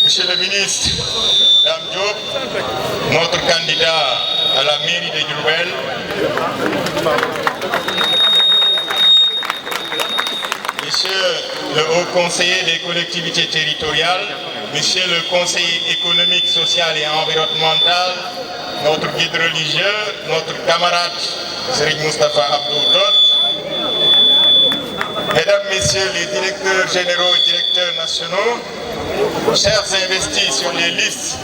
Monsieur le ministre, Dame Diop, notre candidat à la mairie de Diourbel, Monsieur le haut conseiller des collectivités territoriales, Monsieur le conseiller économique, social et environnemental, notre guide religieux, notre camarade Serigne Moustapha Abdou Dot, Mesdames, Messieurs les directeurs généraux et directeurs nationaux, chers investis sur les listes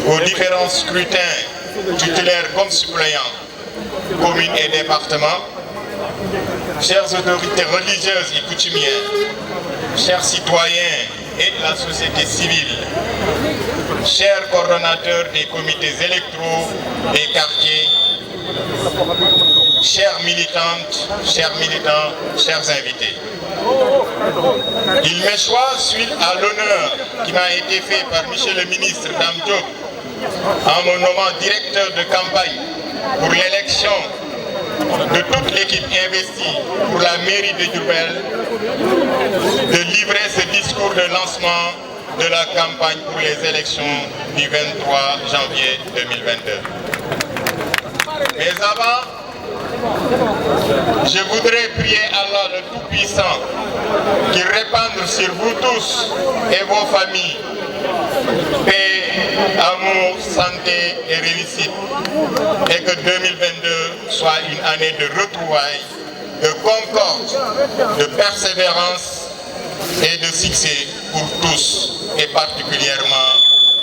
aux différents scrutins titulaires comme suppléants, communes et départements, chères autorités religieuses et coutumières, chers citoyens et la société civile, chers coordonnateurs des comités électoraux des quartiers, chères militantes, chers militants, chers invités. Il me choisit suite à l'honneur qui m'a été fait par Monsieur le ministre Dame Diop en me nommant directeur de campagne pour l'élection de toute l'équipe investie pour la mairie de Diourbel de livrer ce discours de lancement de la campagne pour les élections du 23 janvier 2022. Mais avant, je voudrais prier Allah le Tout-Puissant qui répande sur vous tous et vos familles paix, amour, santé et réussite, et que 2022 soit une année de retrouvailles, de concorde, de persévérance et de succès pour tous, et particulièrement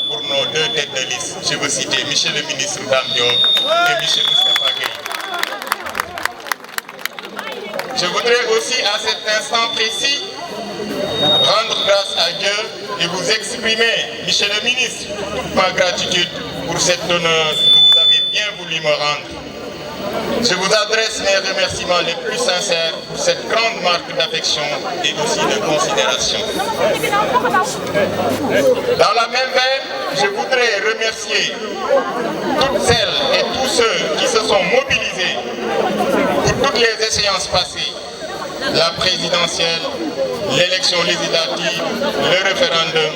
pour nos deux têtes de liste. Je veux citer Monsieur le ministre Dame Diop et Monsieur Moustapha Gueye. Je voudrais aussi à cet instant précis rendre grâce à Dieu et vous exprimer, Monsieur le ministre, toute ma gratitude pour cet honneur que vous avez bien voulu me rendre. Je vous adresse mes remerciements les plus sincères pour cette grande marque d'affection et aussi de considération. Dans la même veine, je voudrais remercier toutes celles et tous ceux qui se sont mobilisés pour toutes les échéances passées, la présidentielle, l'élection législative, le référendum,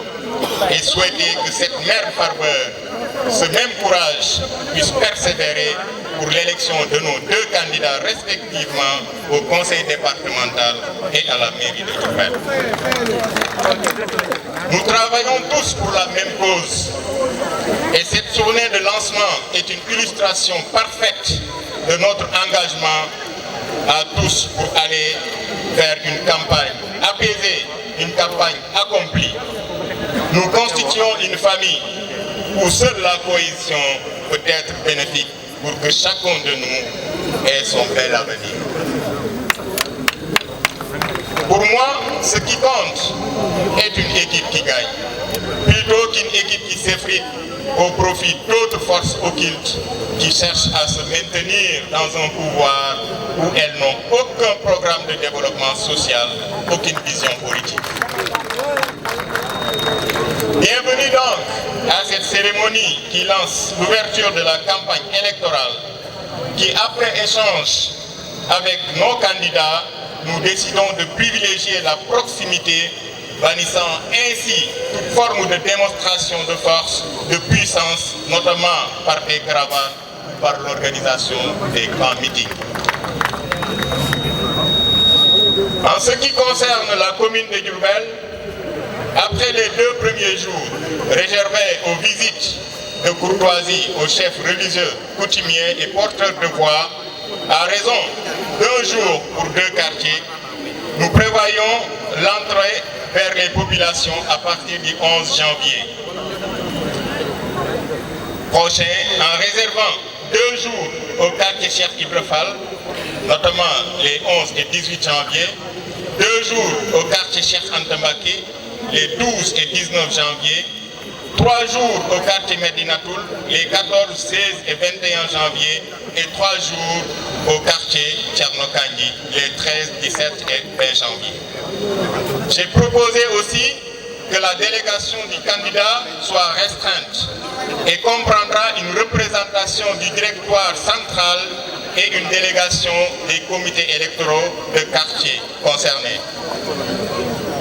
et souhaiter que cette mère ferveur, ce même courage puisse persévérer pour l'élection de nos deux candidats respectivement au conseil départemental et à la mairie de Diourbel. Nous travaillons tous pour la même cause et cette journée de lancement est une illustration parfaite de notre engagement à tous pour aller vers une campagne apaisée, une campagne accomplie. Nous constituons une famille où seule la cohésion peut être bénéfique pour que chacun de nous ait son bel avenir. Pour moi, ce qui compte est une équipe qui gagne, plutôt qu'une équipe qui s'effrite au profit d'autres forces occultes qui cherchent à se maintenir dans un pouvoir où elles n'ont aucun programme de développement social, aucune vision politique. Bienvenue donc à cette cérémonie qui lance l'ouverture de la campagne électorale qui, après échange avec nos candidats, nous décidons de privilégier la proximité, bannissant ainsi toute forme de démonstration de force, de puissance, notamment par des caravanes ou par l'organisation des grands meetings. En ce qui concerne la commune de Diourbel, après les 2 premiers jours réservés aux visites de courtoisie aux chefs religieux, coutumiers et porteurs de voix, à raison d'1 jour pour 2 quartiers, nous prévoyons l'entrée vers les populations à partir du 11 janvier prochain, en réservant 2 jours au quartier Cheikh Ibra Fall, notamment les 11 et 18 janvier, 2 jours au quartier Cheikh Anta Mbacké, les 12 et 19 janvier, 3 jours au quartier Médinatoul, les 14, 16 et 21 janvier, et 3 jours au quartier Thierno Kandji, les 13, 17 et 20 janvier. J'ai proposé aussi que la délégation du candidat soit restreinte et comprendra une représentation du directoire central et une délégation des comités électoraux de quartier concernés.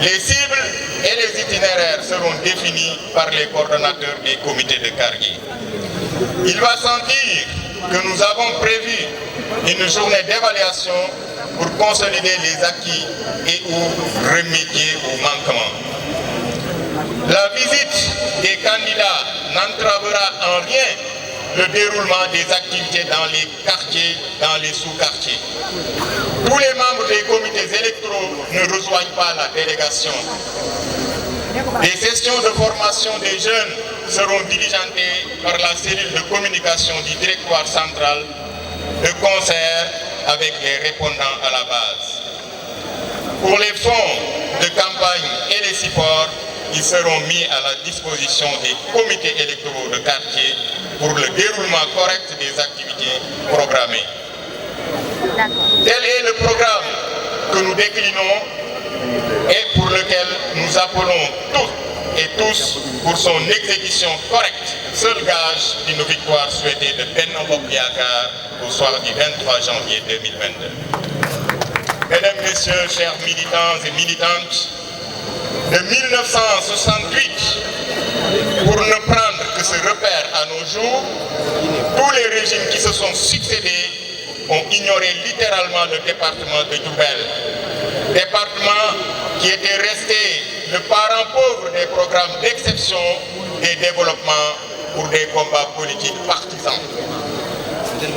Les cibles et les itinéraires seront définis par les coordonnateurs des comités de quartier. Il va sans dire que nous avons prévu une journée d'évaluation pour consolider les acquis et ou remédier aux manquements. La visite des candidats n'entravera en rien le déroulement des activités dans les quartiers, dans les sous-quartiers. Tous les membres des comités électoraux ne rejoignent pas la délégation. Les sessions de formation des jeunes seront diligentées par la cellule de communication du directoire central de concert avec les répondants à la base. Pour les fonds de campagne et les supports, ils seront mis à la disposition des comités électoraux de quartier pour le déroulement correct des activités programmées. Tel est le programme que nous déclinons et pour lequel nous appelons toutes et tous pour son exécution correcte, seul gage d'une victoire souhaitée de Benno Bokk Yakaar au soir du 23 janvier 2022. Mesdames, Messieurs, chers militants et militantes, de 1968, pour ne prendre que ce repère à nos jours, tous les régimes qui se sont succédés ont ignoré littéralement le département de Diourbel. Département qui était resté le parent pauvre des programmes d'exception et développement pour des combats politiques partisans.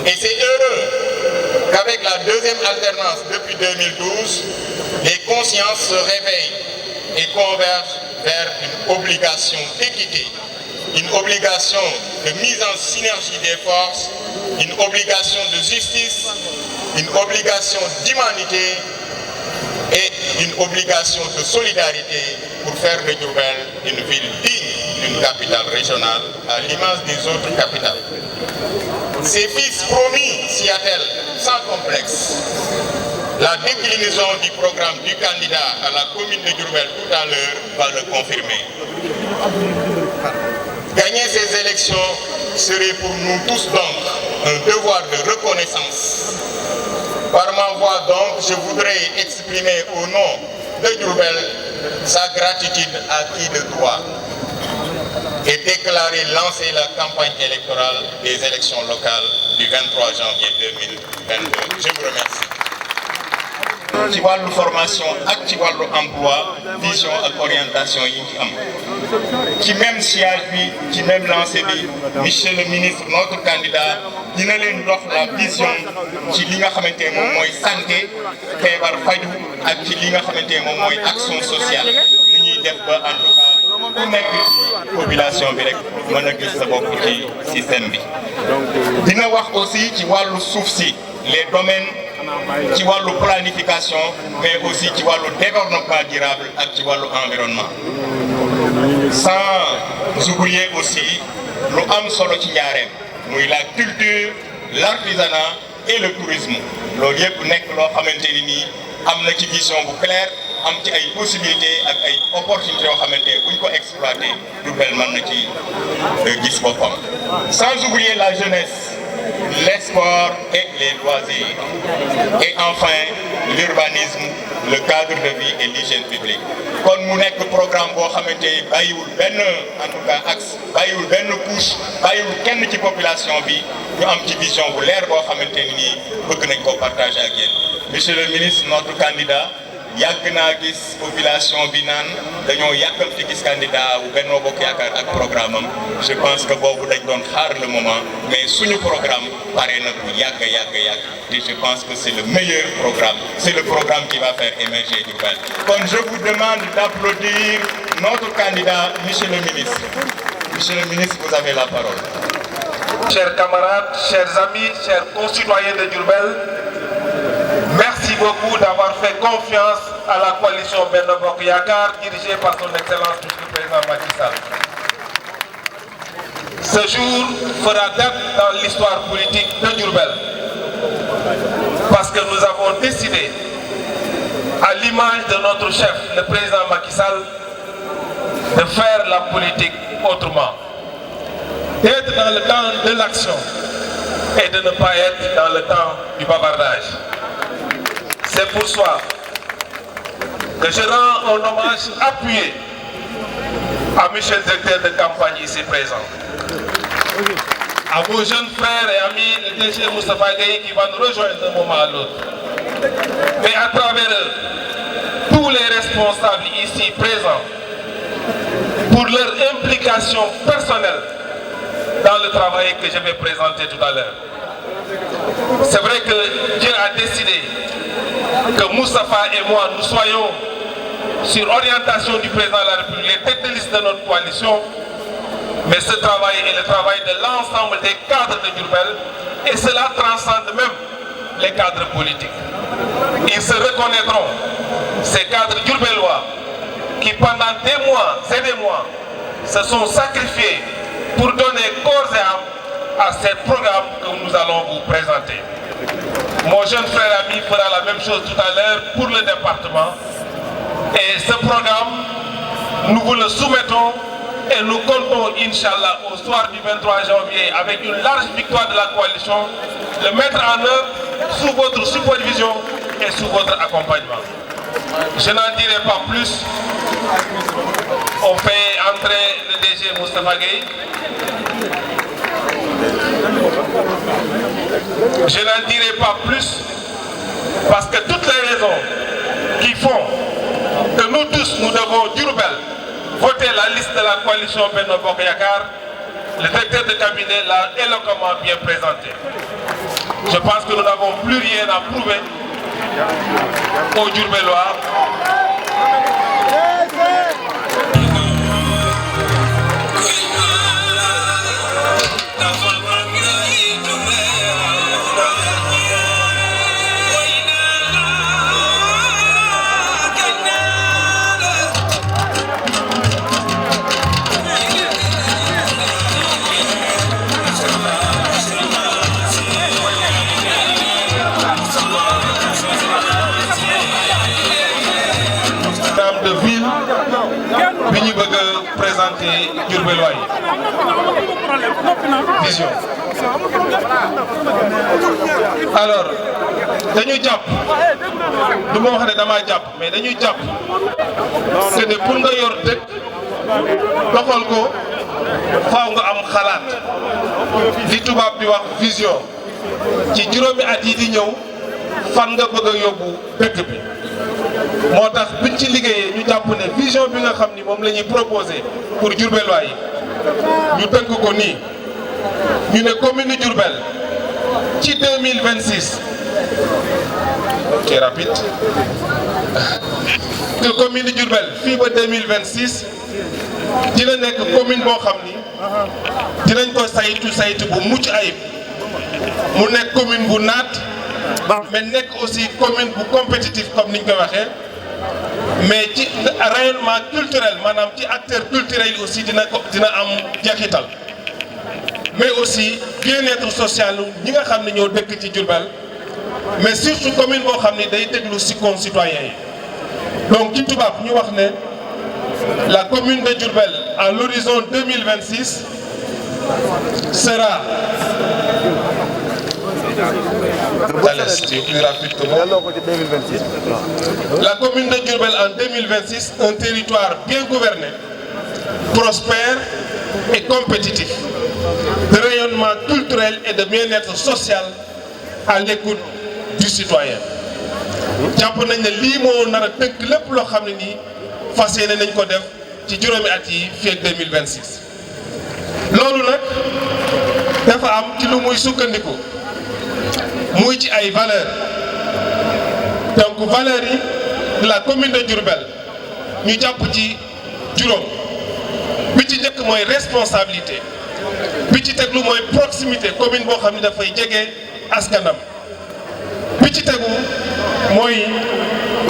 Et c'est heureux qu'avec la deuxième alternance depuis 2012, les consciences se réveillent et convergent vers une obligation d'équité, une obligation de mise en synergie des forces, une obligation de justice, une obligation d'humanité et une obligation de solidarité pour faire de Diourbel une ville digne d'une capitale régionale à l'image des autres capitales. Ses fils promis s'y attellent sans complexe. La déclinaison du programme du candidat à la commune de Diourbel tout à l'heure va le confirmer. Gagner ces élections serait pour nous tous donc un devoir de reconnaissance. Par ma voix donc, je voudrais exprimer au nom de Diourbel sa gratitude acquise de droit et déclarer lancer la campagne électorale des élections locales du 23 janvier 2022. Je vous remercie. ci wàllu formation ak ci wàllu emploi vision ak orientation yi ñu am ci même siège bi ci même lancé bi monsieur le ministre notre candidat dina leen dox la vision ci li nga xamante moom mooy santé feebar faju ak ci li nga xamante moom mooy action sociale ni ñuy def ba en tout cas ku nekk ci population bi rek mën a gis sa bopp ci système bi dina wax aussi ci wàllu suuf si les domaines ci wàllu planification mais aussi ci wàllu développement durable ak ci wàllu environnement sans oublier aussi lu am solo ci Njaareem muy la culture l'artisanat et le tourisme loolu yëpp nekk loo xamante ni nii am na ci vision bu claire am ci ay possibilités ak ay opportunités yoo xamante buñ ko exploiter Diourbel mën na ci gis boppam sans oublier la jeunesse les sports et les loisirs. Et enfin, l'urbanisme, le cadre de vie et l'hygiène publique. Kon mu nekk programme boo xamante bàyyiwul benn en tout cas axe bàyyiwul benn couche bàyyiwul kenn ci population bi ñu am ci vision bu leer boo xamante ni nii bëgg nañ ko partager ak yéen. Monsieur le ministre, notre candidat yàgg naa gis population bi naan dañoo yàkkamti gis candidat wu Benno Bokk Yaakaar ak programme am je pense que boobu dañ doon xaar le moment mais suñu programme pare na bu yàgg et je pense que c'est le meilleur programme c'est le programme qui va faire émerger Diourbel. Kon je vous demande d'applaudir notre candidat monsieur le ministre. Monsieur le ministre, vous avez la parole. Chers camarades, chers amis, chers concitoyens de Diourbel, merci beaucoup d'avoir fait confiance à la coalition Benno Bokk Yakaar dirigée par son Excellence Monsieur le Président Macky Sall. Ce jour fera date dans l'histoire politique de Diourbel parce que nous avons décidé, à l'image de notre chef, le président Macky Sall, de faire la politique autrement, d'être dans le temps de l'action et de ne pas être dans le temps du bavardage. C'est pour soi que je rends un hommage appuyé à monsieur le directeur de campagne ici présent, à vos jeunes frères et amis, le DG Moustapha Gueye qui va nous rejoindre d'un moment à l'autre, mais à travers eux, tous les responsables ici présents, pour leur implication personnelle dans le travail que je vais présenter tout à l'heure. C'est vrai que Dieu a décidé que Moustapha et moi, nous soyons sur orientation du président de la République, les têtes de liste de notre coalition, mais ce travail est le travail de l'ensemble des cadres de Diourbel, et cela transcende même les cadres politiques. Ils se reconnaîtront, ces cadres diourbellois, qui pendant des mois et des mois se sont sacrifiés pour donner corps et âme à ce programme que nous allons vous présenter. Mon jeune frère ami fera la même chose tout à l'heure pour le département. Et ce programme, nous vous le soumettons et nous comptons, Inch'Allah, au soir du 23 janvier, avec une large victoire de la coalition, le mettre en œuvre sous votre supervision et sous votre accompagnement. Je n'en dirai pas plus. On fait entrer le DG Moustapha Gueye. Je n'en dirai pas plus parce que toutes les raisons qui font que nous tous, nous devons Diourbel voter la liste de la coalition Benno Bokk Yakaar, le directeur de cabinet l'a éloquemment bien présenté. Je pense que nous n'avons plus rien à prouver aux Diourbellois. bi ñu bëgg a présenter Diourbellois yi vision. Alors dañuy jàpp du ma wax ne damaa jàpp mais dañuy jàpp que ne pour nga yor dëkk doxal ko faaw nga am xalaat li tubaab di wax vision ci juróomi at yi di ñëw fan nga bëgg a yóbbu dëkk bi. moo tax buñ ci liggéeyee ñu jàpp ne vision bi nga xam ni moom la ñuy proposé pour Diourbellois yi ñu tënk ko nii ñu ne commune Diourbel ci 2026 c'est rapide que commune Diourbel fii ba 2026 dina nekk commune boo xam ni dinañ ko saytu bu mucc ayib mu nekk commune bu naat mais nekk aussi commune bu compétitif comme niñ ko waxee. mais ci rayonnement culturel maanaam ci acteur culturel yi aussi dina am jeexital mais aussi bien-être social ñi nga xam ne ñoo dëkk ci Diourbel mais surtout commune boo xam ne day déglu si concitoyens yi donc ci tubaab ñu wax ne la commune de Diourbel à l'horizon 2026 sera plus rapide que moi. La commune de Diourbel en 2026, un territoire bien gouverné, prospère et compétitif, de rayonnement culturel et de bien-être social à l'écoute du citoyen. jàpp nañ ne lii moo nar a tënk lépp loo xam ne nii fas yéene nañ ko def ci juróomi at yi fii ak 2026. loolu nag dafa am ci lu muy sukkandiku. muy ci ay valeurs donc valeurs yi de la commune de Diourbel ñu jàpp ci juróom bi ci njëkk mooy responsabilité bi ci teglu mooy proximité commune boo xam ne dafay jege askanam bi ci tegu mooy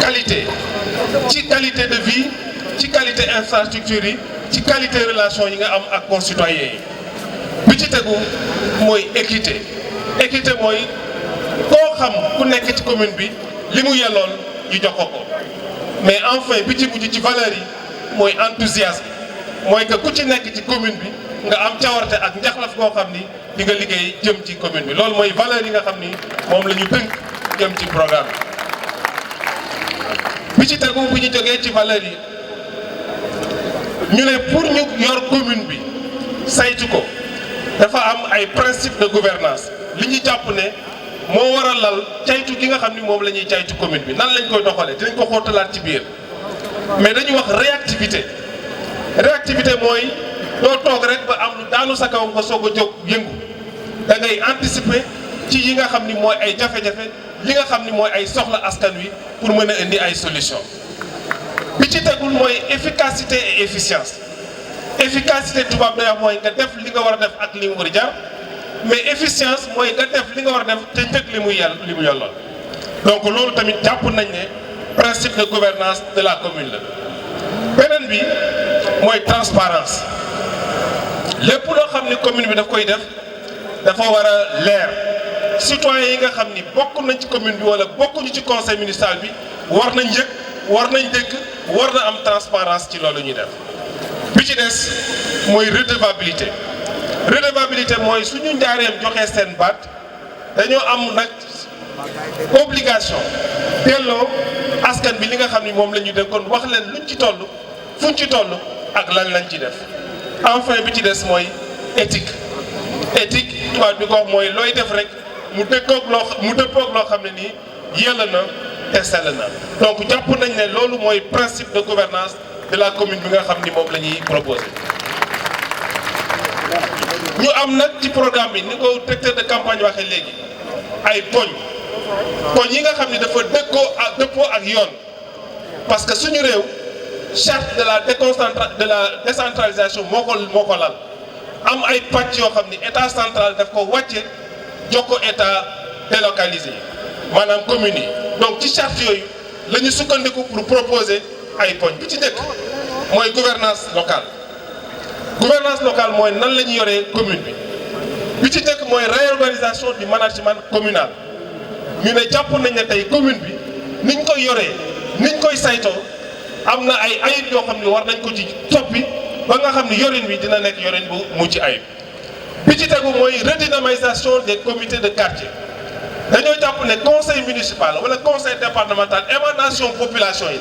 qualité ci qualité de vie ci qualité infrastructure yi ci qualité relation yi nga am ak concitoyens yi bi ci tegu mooy équité mooy koo xam ku nekk ci commune bi li mu yellool ñu jox ko mais enfin bi ci mujj ci valeur yi mooy enthousiasme mooy que ku ci nekk ci commune bi nga am cawarte ak njaxlaf koo xam ni di nga liggéey jëm ci commune bi loolu mooy valeur yi nga xam ni moom la ñu tënk jëm ci programme bi ci tegu bu ñu jógee ci valeur yi ñu ne pour ñu yor commune bi saytu ko dafa am ay principe de gouvernance li ñu jàpp ne moo war a lal caytu gi nga xam ni moom la ñuy caytu commune bi nan lañ koy doxalee dinañ ko xootalaat ci biir mais dañuy wax réactivité mooy doo toog rek ba am lu daanu sa kaw nga soog a jóg yëngu da ngay anticiper ci yi nga xam ni mooy ay jafe-jafe li nga xam ni mooy ay soxla askan wi pour mën a indi ay solution bi ci tegul mooy efficacité et efficience efficacité tubaab day wax mooy nga def li nga war a def ak li mu war a jar mais efficience mooy nga def li nga war a def te njëkk li mu yolloon donc loolu tamit jàpp nañ ne principe de gouvernance de la commune la beneen bi mooy transparence lépp loo xam ni commune bi daf koy def dafa war a leer citoyens yi nga xam ni bokk nañ ci commune bi wala bokkuñu ci conseil municipal bi war nañ yëg war nañ dégg war na am transparence ci loolu ñuy def bi ci des mooy redevabilité mooy suñu njaareem joxee seen baat dañoo am nag obligation delloo askan bi li nga xam ni moom la ñu dénkoon wax leen luñ ci toll fuñ ci toll ak lan lañ ci def enfin bi ci des mooy éthique tubaab bi ko wax mooy looy def rek mu dëppoog loo xam ne nii yella na te sell na donc jàpp nañ ne loolu mooy principe de gouvernance de la commune bi nga xam ni moom la ñuy proposé ñu am nag ci programme bi ni ko directeur de campagne waxee léegi ay poñ yi nga xam ni dafa dëppoo ak yoon parce que suñu réew charte de la décentralisation moo ko lal am ay pàcc yoo xam ni état central daf ko wàcce jox ko état délocalisé maanaam communes yi donc ci charte yooyu la ñu sukkandiku pour proposer ay poñ bi ci njëkk mooy gouvernance locale mooy nan la ñu yoree commune bi ci njëkk mooy réorganisation du management communal ñu ne jàpp nañ ne tey commune bi niñ koy yoree niñ koy saytoo am na ay ayib yoo xam ne war nañ ko ci soppi ba nga xam ne yorin bi dina nekk yorin bu mucc ayib bi ci tegu mooy redynamisation des comités de quartier dañoo jàpp ne conseil municipal wala conseil départemental émanation population yi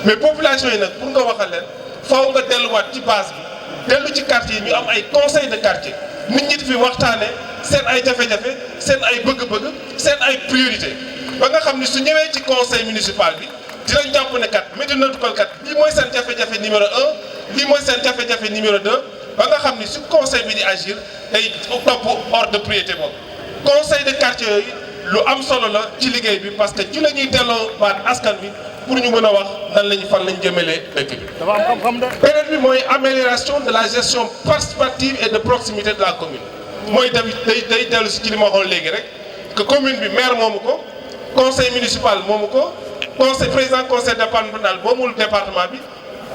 mais population yi nag pour nga waxal leen faaw nga delluwaat ci base bi dellu ci quartier yi ñu am ay conseil de quartier nit ñi fi waxtaane seen ay jafe-jafe seen ay bëgg-bëgg seen ay priorité ba nga xam ni su ñëwee ci conseil municipal bi dinañ jàpp ne kat Médina Gounass kat lii mooy seen jafe-jafe numéro 1 lii mooy seen jafe-jafe numéro 2 ba nga xam ni su conseil bi di agir day topp ordre de priorité boobu conseil de quartier yooyu lu am solo la ci liggéey bi parce que ci la ñuy delloo baat askan bi pour ñu mën a wax nan lañu fan lañ jëmale dëkk bi. beneen bi mooy amélioration de la gestion participative et de proximité de la commune mooy tamit day dellu si ci li ma waxoon léegi rek que commune bi maire moomu ko conseil municipal moomu ko président conseil départemental moomul département bi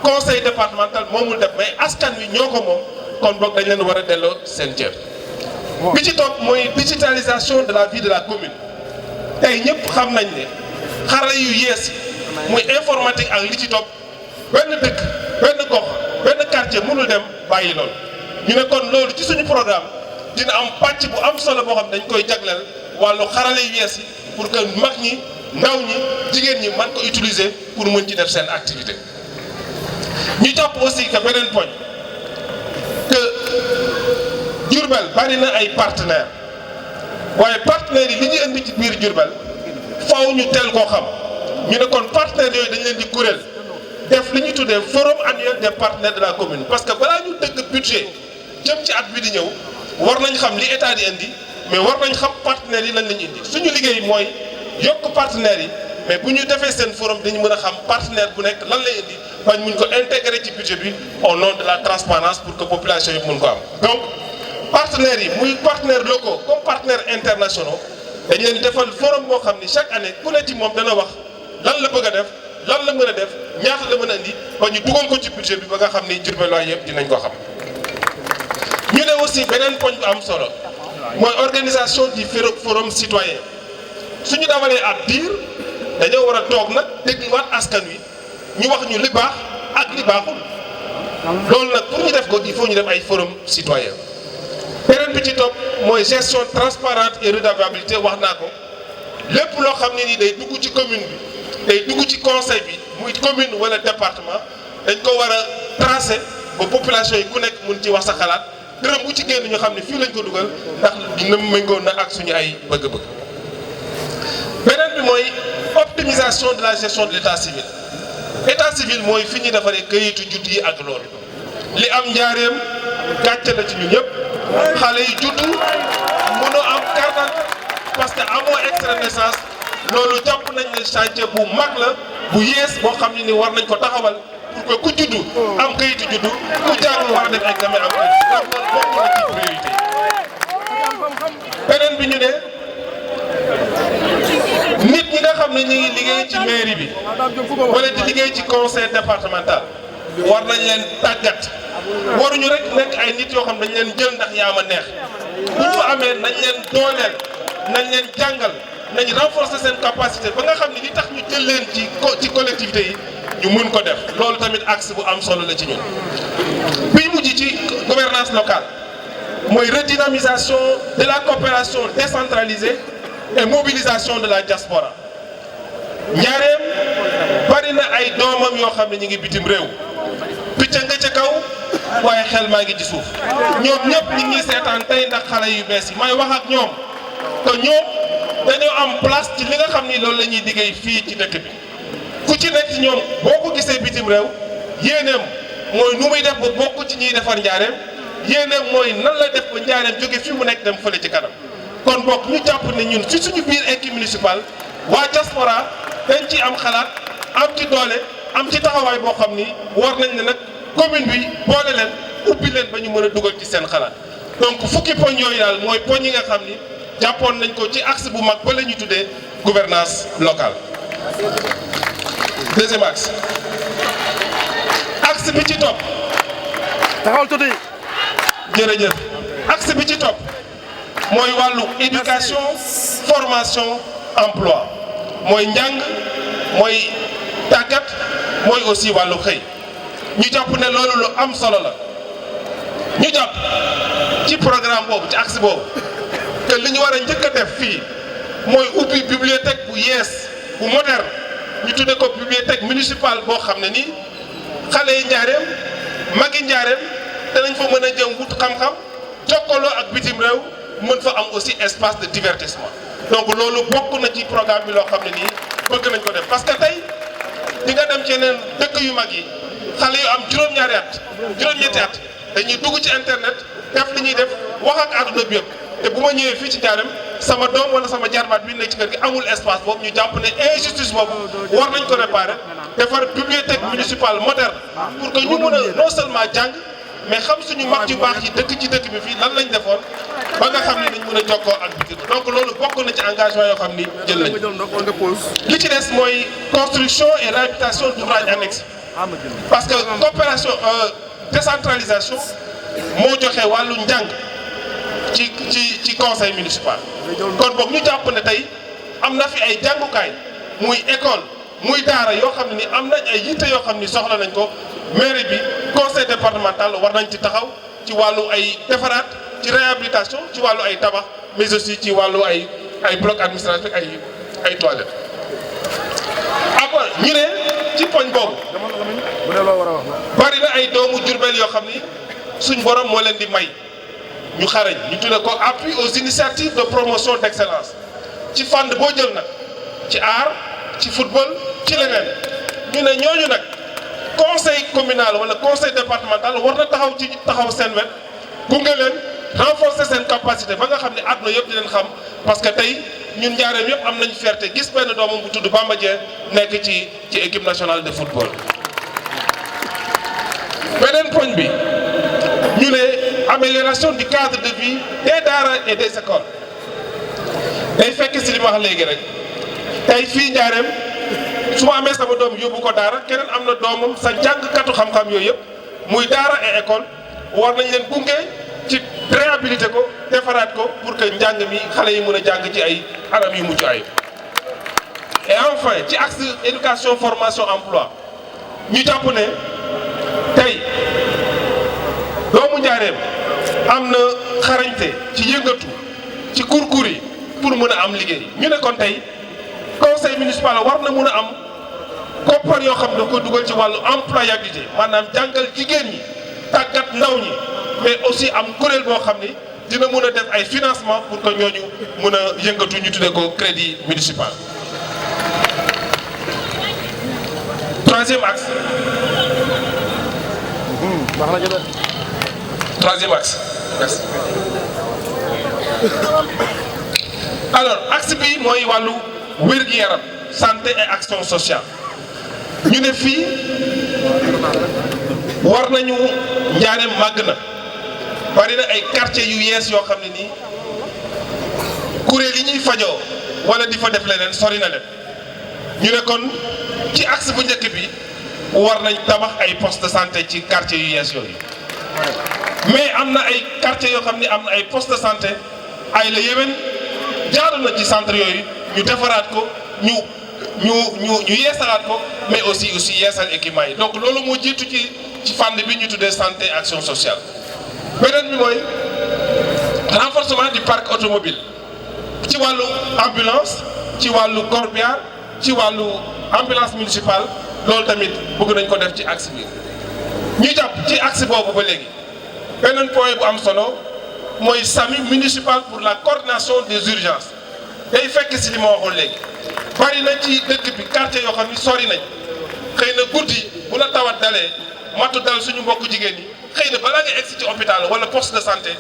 conseil départemental moomul def mais askan wi ñoo ko moom kon boog dañ leen war a delloo seen cër. bi ci topp mooy digitalisation de la vie de la commune tey ñëpp xam nañ ne xarala yu yees muy informatique ak li ci topp benn dëkk benn gox benn quartier mënul dem bàyyi loolu ñu ne kon loolu ci suñu programme dina am pàcc bu am solo boo xam dañ koy jagleel wàllu xarala yu yees yi pour que mag ñi ndaw ñi jigéen ñi mën ko utiliser pour mën ci def seen activité ñu jàpp aussi que beneen poñ que Diourbel bari na ay partenaires waaye partenaires yi li ñuy indi ci biir Diourbel faaw ñu teel koo xam ñu ne kon partenaires yooyu dañ leen di kuréel def li ñuy tuddee forum annuel des partenaires de la commune parce que balaa ñu dëgg budget jëm ci at bi di ñëw war nañ xam li état di indi mais war nañ xam partenaires yi lan lañ indi suñu liggéey mooy yokk partenaires yi mais bu ñu defee seen forum dañu mën a xam partenaire bu nekk lan lay indi bañ mun ko intégrer ci budget bi au nom de la transparence pour que population yi mun ko am donc partenaires yi muy partenaires locaux comme partenaires internationaux dañ leen defal forum boo xam ni chaque année ku ne ci moom dana wax lan la bëgg a def lan la mën a def ñaata la mën a indi ba ñu dugal ko ci budget bi ba nga xam ni Diourbellois yëpp dinañ ko xam. ñu ne aussi beneen poñ bu am solo mooy organisation du forum citoyen suñu dawalee ab diir dañoo war a toog nag dégluwaat askan wi ñu wax ñu li baax ak li baaxul loolu nag pour ñu def ko il faut ñu def ay forum citoyen. beneen bi ci topp mooy gestion transparente et redevabilité wax naa ko lépp loo xam ne ni day dugg ci commune bi day dugg ci conseil bi muy commune wala département dañ ko war a tracer ba population yi ku nekk mun ci wax sa xalaat dërëm bu ci génn ñu xam ne fii lañ ko dugal ndax dina méngoon na ak suñu ay bëgg-bëgg. beneen bi mooy optimisation de la gestion de l'état civil. état civil mooy fi ñuy defaree këyitu judd yi ak loolu li am njaareem gàcce la ci ñun ñëpp xale yi juddu mënoo am carte parce que amoo extrait de naissance loolu jàpp nañ ne chantier bu mag la bu yees boo xam ne ni war nañ ko taxawal pour que ku juddu am këyitu juddu ku jaarul war a def examen am këyitu ndax loolu bokk na ci priorité beneen bi ñu ne nit ñi nga xam ne ñu ngi liggéey ci mairie bi wala di liggéey ci conseil départemental war nañ leen tàggat waruñu rek nekk ay nit yoo xam dañ leen jël ndax yaa ma neex bu ñu fa amee nañ leen dooleel nañ leen jàngal nañ renforcer seen capacité ba nga xam ne li tax ñu jël leen ci collectivité yi ñu mun ko def loolu tamit axe bu am solo la ci ñun. bi mujj ci gouvernance locale mooy redynamisation de la coopération décentralisée et mobilisation de la diaspora. Njaareem bari na ay doomam yoo xam ne ñu ngi bitim réew picc nga ca kaw waaye xel maa ngi ci suuf ñoom ñëpp ñu ngi seetaan tey ndax xale yu bees yi may wax ak ñoom te ñoom dañoo am place ci li nga xam ni loolu la ñuy liggéey fii ci dëkk bi ku ci nekk ci ñoom boo ko gisee bitim réew yéeneem mooy nu muy def ba bokk ci ñuy defar Njaareem yéeneem mooy nan la def ba Njaareem jóge fi mu nekk dem fële ci kanam kon bokk ñu jàpp ne ñun ci suñu biir équipe municipale waa diaspora dañ ci am xalaat am ci doole am ci taxawaay boo xam ni war nañ ne nag commune bi boole leen ubbi leen ba ñu mën a dugal ci seen xalaat donc fukki poñ yooyu daal mooy poñ yi nga xam ni jàppoon nañ ko ci axe bu mag ba la ñuy tuddee gouvernance locale. deuxième axe bi ci topp. taxawal tuuti. jërëjëf axe bi ci topp mooy wàllu éducation formation emploi mooy njàng mooy tàggat mooy aussi wàllu xëy ñu jàpp ne loolu lu am solo la ñu jàpp ci programme boobu ci axe boobu te li ñu war a njëkk a def fii mooy ubbi bibliothèque bu yees bu moderne ñu tudde ko bibliothèque municipale boo xam ne nii xale yi Njaareem magi Njaareem danañ fa mën a jëm wut xam-xam jokkaloo ak bitim réew mën fa am aussi espace de divertissement donc loolu bokk na ci programme bi loo xam ne nii bëgg nañ ko def parce que tey di nga dem ci yeneen dëkk yu mag yi xale yu am juróom-ñaari at juróom-ñetti at dañuy dugg ci internet def li ñuy def wax ak àdduna bi yëpp te bu ma ñëwee fii ci Njaareem sama doom wala sama jarbaat bi nekk ci kër gi amul espace boobu ñu jàpp ne injustice boobu war nañ ko réparer defar bibliothèque municipale moderne pour que ñu mën a non seulement jàng mais xam suñu mag yu baax yi dëkk ci dëkk bi fii lan lañ defoon ba nga xam ni dañ mën a jokkoo ak bitim donc loolu bokk na ci engagement yoo xam ni jël nañ li ci des mooy construction et réhabilitation d'ouvrages annexes parce que coopération décentralisation moo joxe wàllu njàng ci conseil municipal kon boog ñu jàpp ne tey am na fi ay jàngukaay muy école muy daara yoo xam ne ni am nañ ay yitte yoo xam ni soxla nañ ko mairie bi conseil départemental war nañ ci taxaw ci wàllu ay defaraat ci réhabilitation ci wàllu ay tabax mais aussi ci wàllu ay bloc administratif ay toilettes. après ñu ne ci poñ boobu bari na ay doomu Jurbel yoo xam ni suñ borom moo leen di may ñu xarañ ñu tudde ko appui aux initiatives de promotion d'excellence ci fànn boo jël nag ci art ci football ci leneen ñu ne ñooñu nag conseil communal wala conseil départemental war na taxaw seen wet gunge leen renforcer seen capacité ba nga xam ne àdduna yëpp di leen xam parce que tey ñun Njaareem yëpp am nañu fierté gis benn doomam bu tudd Bamba Dieng nekk ci équipe nationale de football. beneen poñ bi ñu ne amélioration du cadre de vie des daara et des écoles day fekk si li ma wax léegi rek tey fii Njaareem su ma amee sama doom yóbbu ko daara keneen am na doomam sa jàngkatu xam-xam yooyu yëpp muy daara et école war nañ leen gunge ci réhabilité ko defaraat ko pour que njàng mi xale yi mën a jàng ci ay anam yu mucc ayib. et enfin ci axe éducation formation emploi ñu jàpp ne tey doomu Njaareem am na xarañte ci yëngatu ci kurkur yi pour mën a am liggéey ñu ne kon tey conseil municipal war na mën a am koppar yoo xam ne da ko dugal ci wàllu employabilité maanaam jàngal jigéen ñi tàggat ndaw ñi mais aussi am kuréel boo xam ni dina mën a def ay financement pour que ñooñu mën a yëngatu ñu tuddee ko crédit municipal. Troisième axe. Troisième axe. Merci. Alors axe bi mooy wàllu wér-gu-yaram santé et action sociale ñu ne fii war nañu Njaareem màgg na bari na ay quartiers yu yees yoo xam ne nii kuréel yi ñuy fajoo wala di fa def leneen sori na leen ñu ne kon ci axe bu njëkk bi war nañ tabax ay poste de santé ci quartiers yu yees yooyu mais am na ay quartiers yoo xam ne am na ay poste de santé ay la yéwén jaadu na ci centre yooyu ñu defaraat ko ñu yeesalaat ko mais aussi yeesal équipement yi donc loolu moo jiitu ci fànn bi ñu tuddee santé action sociale. beneen bi mooy renforcement du parc automobile ci wàllu ambulance ci wàllu corbillard ci wàllu ambulance municipale loolu tamit bëgg nañ ko def ci axe bi ñu jàpp ci axe boobu ba léegi beneen point bu am solo mooy SAMU municipal pour la coordination des urgences day fekk si li ma waxoon léegi bari na ci dëkk bi quartier yoo xam ni sori nañ xëy na guddi bu la tawat dalee matu dal suñu mbokku jigéen ñi xëy na balaa nga egsi ci hôpital wala poste de santé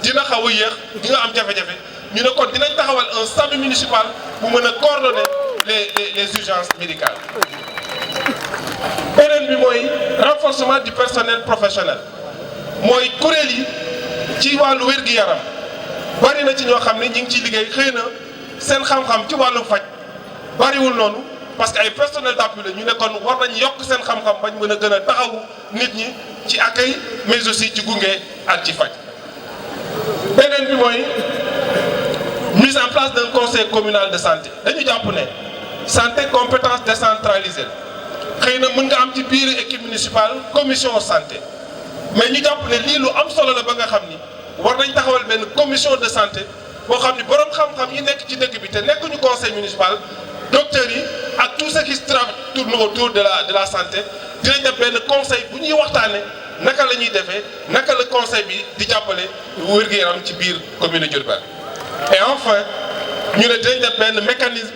dina xaw a yéex di nga am jafe-jafe ñu ne kon dinañ taxawal un SAMU municipal bu mën a coordonner les urgences médicales. beneen bi mooy renforcement du personnel professionnel mooy kuréel yi ci wàllu wér-gi-yaram bari na ci ñoo xam ne ñu ngi ciy liggéey xëy na seen xam-xam ci wàllu faj bariwul noonu parce que ay personnel d'appui la ñu ne kon war nañ yokk seen xam-xam bañ mën a gën a taxawu nit ñi ci accueil mais aussi ci gunge ak ci faj. beneen bi mooy mise en place d'un conseil communal de santé dañu jàpp ne santé compétence décentralisée xëy na mën nga am ci biir équipe municipale commission santé mais ñu jàpp ne lii lu am solo la ba nga xam ni war nañ taxawal benn commission de santé boo xam ni borom xam-xam yi nekk ci dëkk bi te nekkuñu conseil municipal docteurs yi ak tout ce qui tourne autour de la santé dinañ def benn conseil bu ñuy waxtaanee naka la ñuy defee naka la conseil bi di jàppale wér-gu-yaram ci biir commune Diourbel. et enfin ñu ne dinañ def benn mécanisme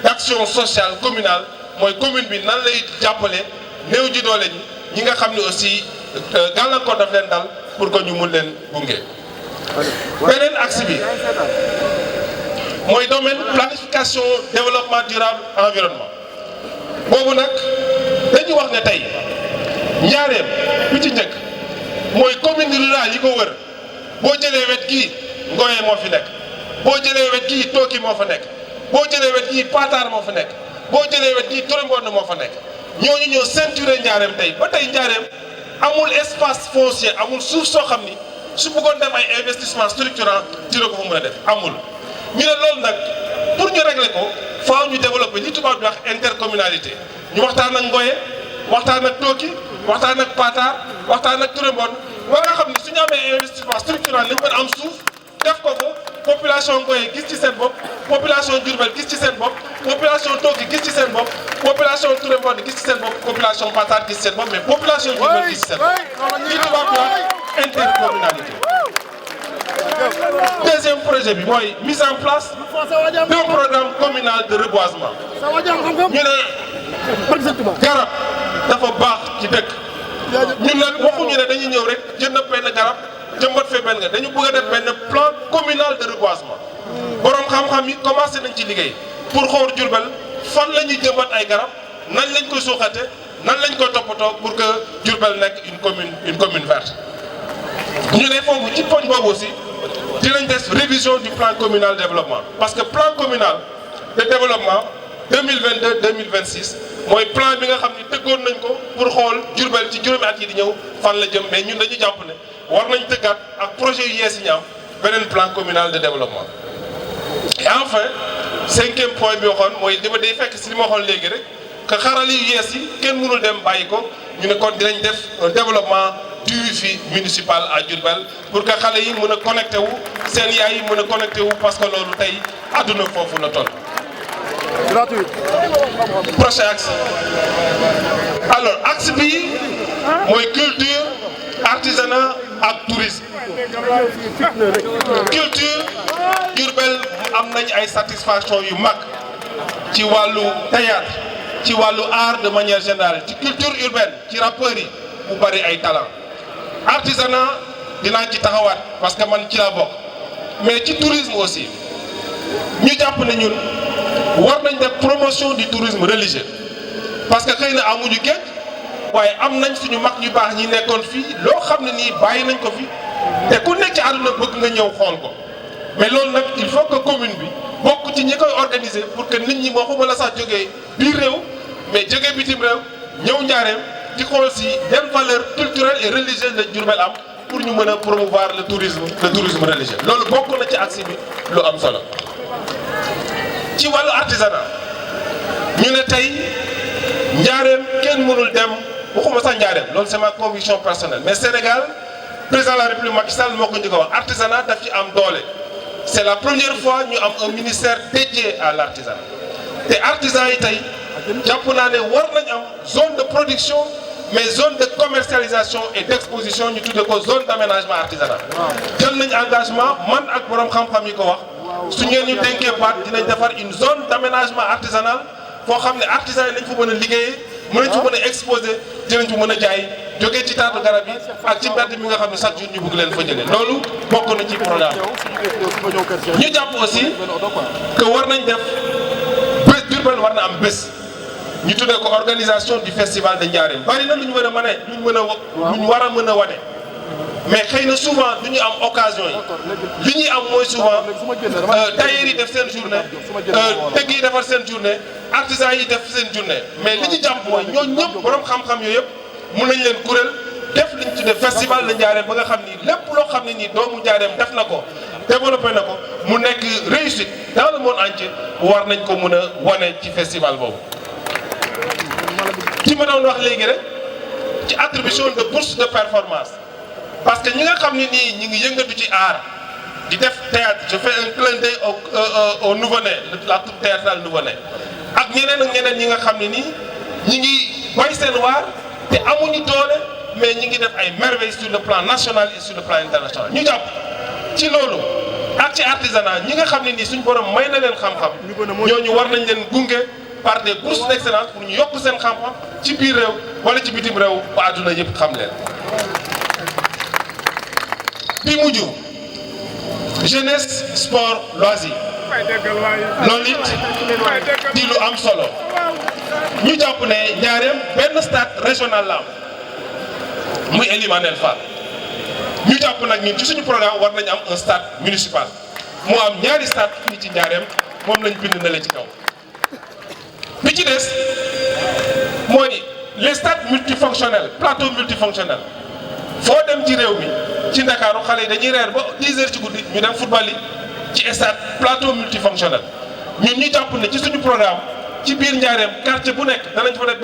d'action sociale communale mooy commune bi nan lay jàppale néew ji doole ñi nga xam ne aussi gàllankoor daf leen dal pour que ñu mun leen gunge. beneen axe bi mooy domaine planification développement durable environnement boobu nag dañu wax ne tey Njaareem bi ci njëkk mooy commune rurale yi ko wër boo jëlee wet gii Ngoye moo fi nekk boo jëlee wet gii Tooki moo fa nekk boo jëlee wet gii Pataar moo fa nekk boo jëlee wet gii Touré Mbonde moo fa nekk ñooñu ñoo ceinturé Njaareem tey ba tey Njaareem amul espace foncier amul suuf soo xam ni su bëggoon def ay investissement structurant dina ko fa mën a def amul. ñu ne loolu nag pour ñu régler ko faaw ñu développer li tubaab bi wax intercommunalité ñu waxtaan ak Ngoye waxtaan ak Tooki waxtaan ak Pataar waxtaan ak Touré Mbonde ba nga xam ne su ñu amee investissement structurant nañ mën a am suuf def ko ko population Ngoye gis ci seen bopp population Diourbel gis ci seen bopp population Tooki gis ci seen bopp population Touré Mbonde gis ci seen bopp population Pataar gis ci seen bopp mais population Diourbel gis ci seen bopp li tubaab bi wax intercommunalité. Deuxième projet bi mooy mise en place d'un programme communal de reboisement ñu ne garab dafa baax ci dëkk ñun nag waxuñu ne dañuy ñëw rek jënd benn garab jëmbat fee benn nga dañu bëgg a def benn plan communal de reboisement borom xam-xam yi commencé nañ ci liggéey pour xool Diourbel fan la ñuy jëmbat ay garab nan lañ koy suuxate nan lañ koy toppatoo pour que Diourbel nekk une commune verte. ñu ne foofu ci poñ boobu aussi dinañ def révision du plan communal de développement parce que plan communal de développement 2022-2026 mooy plan bi nga xam ni tëggoon nañ ko pour xool Diourbel ci juróomi at yi di ñëw fan la jëm mais ñun dañu jàpp ne war nañ tëggaat ak projet yu yees yi ñu am beneen plan communal de développement. et enfin 5e point bi waxoon mooy li ma day fekk si li ma waxoon léegi rek que xarala yu yees yi kenn mënul dem bàyyi ko ñu ne kon dinañ def un développement du wifi municipal à Diourbel pour que xale yi mën a connecté wu seen yaay yi mën a connecté wu parce que loolu tey àdduna foofu la toll. gratuit. prochain axe alors axe bi mooy culture artisanat ak tourisme culture Diourbel am nañ ay satisfaction yu mag ci wàllu théâtre ci wàllu art de manière générale ci culture urbaine ci rappeurs yi bu bari ay talent artisanat dinaa ci taxawaat parce que man ci laa bokk mais ci tourisme aussi ñu jàpp ne ñun war nañ def promotion du tourisme religieux parce que xëy na amuñu géej waaye am nañ suñu mag ñu baax ñi nekkoon fii loo xam ne nii bàyyi nañ ko fi te ku nekk ci àdduna bëgg nga ñëw xool ko mais loolu nag il faut que commune bi bokk ci ñi koy organiser pour que nit ñi moo xuma la sax jógee biir réew mais jógee bitim réew ñëw njaareem di xool si yan valeur culturelle et religieuse la Diourbel am pour ñu mën a promouvoir le tourisme religieux loolu bokk na ci axe bi lu am solo ci wàllu artisanat ñu ne tey njaareem kenn mënul dem waxuma sax njaareem loolu c'est ma conviction personnelle mais Sénégal président de la République Macky Sall moo ko njëkk a wax artisanat daf ci am doole c'est la première fois ñu am un ministère dédié à l'artisanat te artisans yi tey jàpp naa ne war nañ am zone de production mais zone de commercialisation et d'exposition ñu tudde ko zone d'aménagement artisanal jël nañ engagement man ak borom xam-xam yi ko wax su ngeen ñu dénkee baat dinañ defar une zone d'aménagement artisanal foo xam ne artisans yi nañ fa mën a liggéeyee mën nañ fa mën a exposer dinañ fa mën a jaay jógee ci taatu garab yi ak ci mbedd mi nga xam ne chaque jour ñu bëgg leen fa jëlee loolu bokk na ci programme ñu jàpp aussi que war nañ def bés Diourbel war na am bés ñu tuddee ko organisation du festival de Ndiarème bari na lu ñu war a mën a lu ñu war a mën a wane mais xëy na souvent du ñu am occasion yi li ñuy am mooy souvent tailleur yi def seen journée tëgg yi defar seen journée artisans yi def seen journée mais li ñu jàpp mooy ñooñu ñëpp borom xam-xam yooyu yëpp mun nañ leen kuréel def liñ tuddee festival de Ndiarème ba nga xam ni lépp loo xam ne nii doomu Ndiarème def na ko développé na ko mu nekk réussite dans le monde entier war nañ ko mën a wane ci festival boobu. ci ma doon wax léegi rek ci attribution de bourse de performance parce que ñi nga xam ne nii ñi ngi yëngatu ci art di def théâtre je fais un clin d'œil au nouveau-né la troupe théâtrale nouveau-né ak ñeneen ñi nga xam ne nii ñi ngi bay seen waar te amuñu doole mais ñi ngi def ay merveilles sur le plan national et sur le plan international ñu jàpp ci loolu ak ci artisanat ñi nga xam ne nii suñ borom may na leen xam-xam ñooñu war nañ leen gunge par des bourses d'excellence pour ñu yokk seen xam-xam ci biir réew wala ci bitim réew ba àdduna yëpp xam leen. bi mujj jeunesse sport loisir loolu it di lu am solo ñu jàpp ne Ndiarème benn stade régional la am muy Elimanel Fall ñu jàpp nag ñun ci suñu programme war nañu am un stade municipal mu am ñaari stade fii ci Ndiarème moom lañ bind na la ci kaw. bi ci des mooy les stades multifonctionnels plateau multifonctionnel foo dem ci réew mi ci Ndakaaru xale yi dañuy reer ba 10 heures ci guddi ñu dem football yi ci stade plateau multifonctionnel ñun ñu jàpp ne ci suñu programme ci biir Ndiarème quartier bu nekk danañ fa def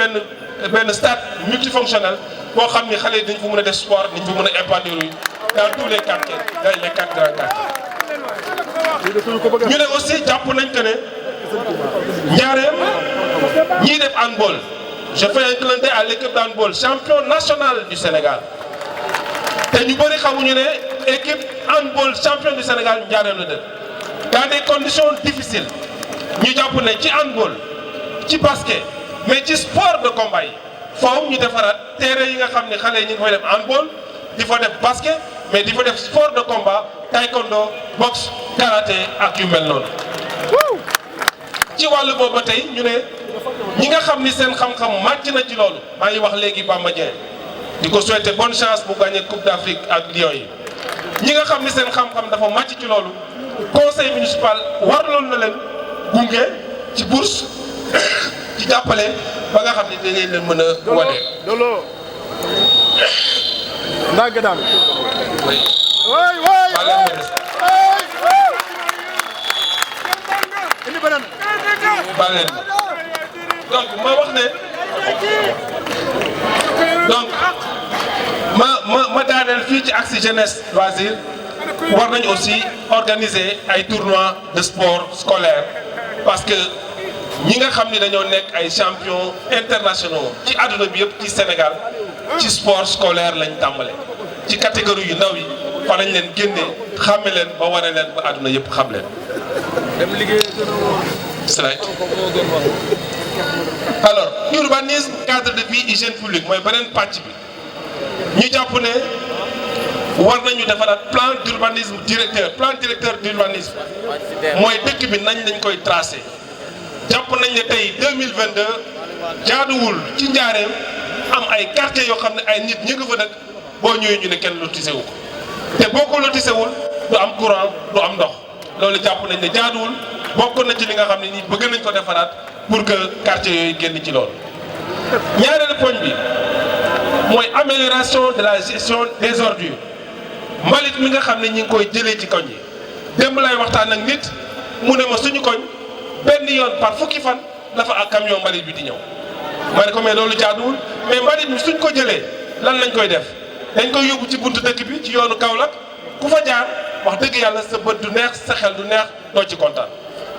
benn stade multifonctionnel boo xam ni xale yi dañ fa mën a def sport dañ fa mën a épanouir dans tous les quartiers dans les 4 grands quartiers. ñu ne aussi jàpp nañ que ne Ndiarème ñiy def handball je fais un clin d'œil à l'équipe d'handball champion national du Sénégal te ñu bëri xamuñu ne équipe handball champion du Sénégal Ndiarème la dëkk dans des conditions difficiles ñu jàpp ne ci handball ci basket mais ci sport de combat yi foofu ñu defaraat terrain yi nga xam ne xale yi ñu ngi fay def handball di fa def basket mais di fa def sport de combat taekwondo boxe karaté ak yu mel noonu. ci wàllu boobu ba tey ñu ne ñi nga xam ni seen xam-xam màcc na ci loolu maa ngi wax léegi Bamba Dieng di ko souhaiter bonne chance bu gagner Coupe d'Afrique ak Lions yi ñi nga xam ni seen xam-xam dafa màcc ci loolu conseil municipal waraloon na leen gunge ci bourse ci jàppale ba nga xam ni dañuy leen mën a wane. Dolo ndànk daal. oui. indi beneen. Baleen donc ma wax ne donc ma daaneel fii ci axe jeunesse loisir war nañ aussi organiser ay tournois de sport scolaire parce que ñi nga xam ni dañoo nekk ay champions internationaux ci àdduna bi yëpp ci Sénégal ci sport scolaire lañ tàmbale ci catégorie yu ndaw yi fa lañ leen génnee xàmme leen ba wane leen ba àdduna yëpp xam leen. slide. alors urbanisme cadre de vie hygiène publique mooy beneen pàcc bi ñu jàpp ne war nañu defaraat plan d'urbanisme plan directeur d'urbanisme mooy dëkk bi nañ lañ koy tracé jàpp nañ ne tey 2022 jaaduwul ci njaareem am ay quartiers yoo xam ne ay nit ñi nga fa dëkk boo ñëwee ñu ne kenn lotissé wu ko te boo ko lotissé wul du am courant du am ndox loolu jàpp nañ ne jaaduwul bokk na ci li nga xam ne nii bëgg nañ ko defaraat pour que quartiers yooyu génn ci loolu. ñaareelu poñ bi mooy amélioration de la gestion des ordures mbalit mi nga xam ne ñi ngi koy jëlee ci koñ yi démb lay waxtaan ak nit mu ne ma suñu koñ benn yoon par fukki fan dafa ak camion mbalit bi di ñëw ma ne ko mais loolu jaaduwul mais mbalit mi suñ ko jëlee lan lañ koy def dañ koy yóbbu ci buntu dëkk bi ci yoonu Kaolack ku fa jaar wax dëgg yàlla sa bët du neex sa xel du neex doo ci kontaan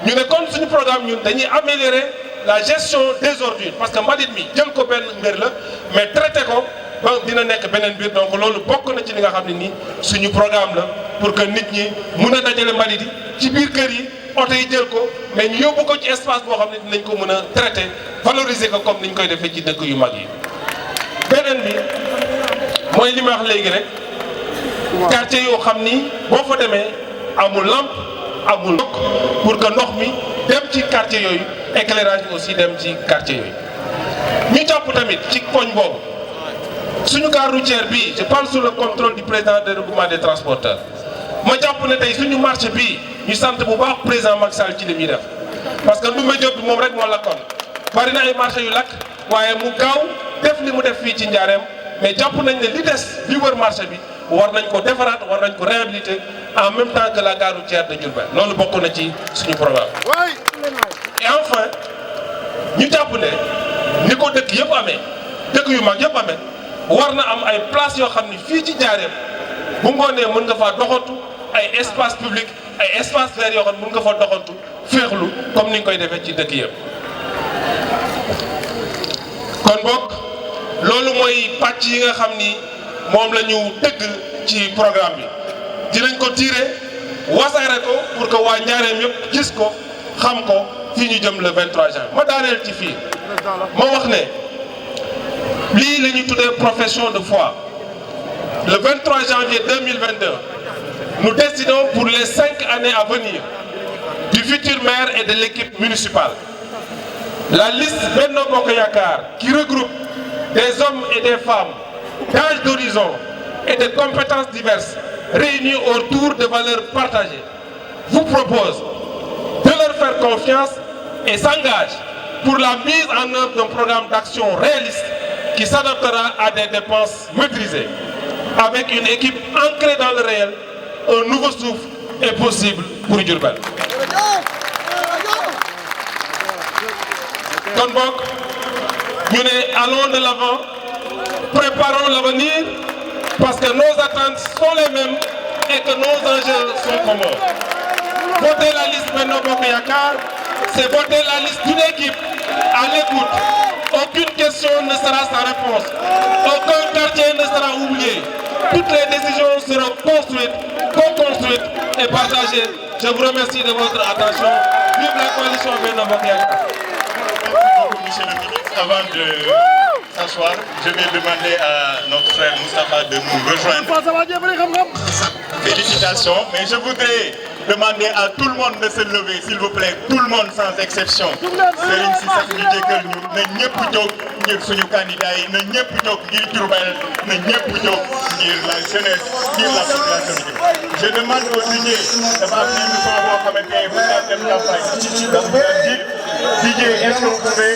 ñu ne kon suñu programme ñun dañuy améliorer la gestion des ordures parce que mbalit mi jël ko benn mbir la mais traité ko ba dina nekk beneen mbir donc loolu bokk na ci li nga xam ne nii suñu programme la pour que nit ñi mun a dajale mbalit yi ci biir kër yi oto yi jël ko mais ñu yóbbu ko ci espace boo xam ne dinañ ko mën a traité valoriser ko comme ni ñu koy defee ci dëkk yu mag yi. beneen bi mooy li ma wax léegi rek quartier yoo xam ni boo fa demee amul lampe amul ndox pour que ndox mi dem ci quartier yooyu éclairage bi aussi dem ci quartier yooyu. ñu jàpp tamit ci poñ boobu suñu gare routière bii je parle sous le contrôle du président du regroupement des transporteurs ma jàpp ne tey suñu marché bii ñu sant bu baax président Macky Sall ci li muy def parce que Ndoumbé Diop bi moom rek moo lakkoon bari na ay marché yu lakk waaye mu gaaw def li mu def fii ci Njaareem mais jàpp nañ ne li des li wër marché bi war nañ ko defaraat war nañ ko réhabiliter en même temps que la gare routière de Diourbel loolu bokk na ci suñu programme. et enfin ñu jàpp ne ni ko dëkk yëpp amee dëkk yu mag yëpp amee war na am ay place yoo xam ni fii ci Njaareem bu ngoonee mën nga faa doxantu ay espace public ay espace vert yoo xam ne mën nga fa doxantu féexlu comme ni ñu koy defee ci dëkk yëpp. kon boog loolu mooy pàcc yi nga xam ni moom la ñu tëgg ci programme bi dinañ ko tirer wasaare ko pour que waa Njaareem yëpp gis ko xam ko fii ñu jëm le 23 juin ma daaneel ci fii ma wax ne lii la ñuy tuddee profession de foi le 23 janvier 2022 nous décidons pour les 5 années à venir du futur maire et de l'équipe municipale. La liste Benno Bokk Yakaar qui regroupe des hommes et des femmes d'âge d'horizon et de compétences diverses réunis autour de valeurs partagées vous propose de leur faire confiance et s'engage pour la mise en œuvre d'un programme d'action réaliste qui s'adaptera à des dépenses maîtrisées. Avec une équipe ancrée dans le réel, un nouveau souffle est possible pour Diourbel. kon boog ñu ne allons de l'avant, préparons l'avenir parce que nos attentes sont les mêmes et que nos enjeux sont communs. Voter la liste Benno Bokk Yakaar, c'est voter la liste d'une équipe à l'écoute. Aucune question ne sera sans réponse. Aucun quartier ne sera oublié. Toutes les décisions seront construites, co-construites et partagées. Je vous remercie de votre attention. Vive la coalition Benno Bokk Yakaar. Monsieur le ministre, avant de s'asseoir, je vais demander à notre frère Moustapha de nous rejoindre. Félicitations, mais je voudrais demander à tout le monde de se lever, s'il vous plaît, tout le monde sans exception. Serigne si sax ñu jéggal ñu na ñëpp jóg ngir suñu candidat yi na ñëpp jóg ngir Diourbel na ñëpp jóg ngir la jeunesse ngir la population bi. Je demande aux DJ dafa am benn son boo xamante ne bu ñu dem campagne donc DJ est-ce que vous pouvez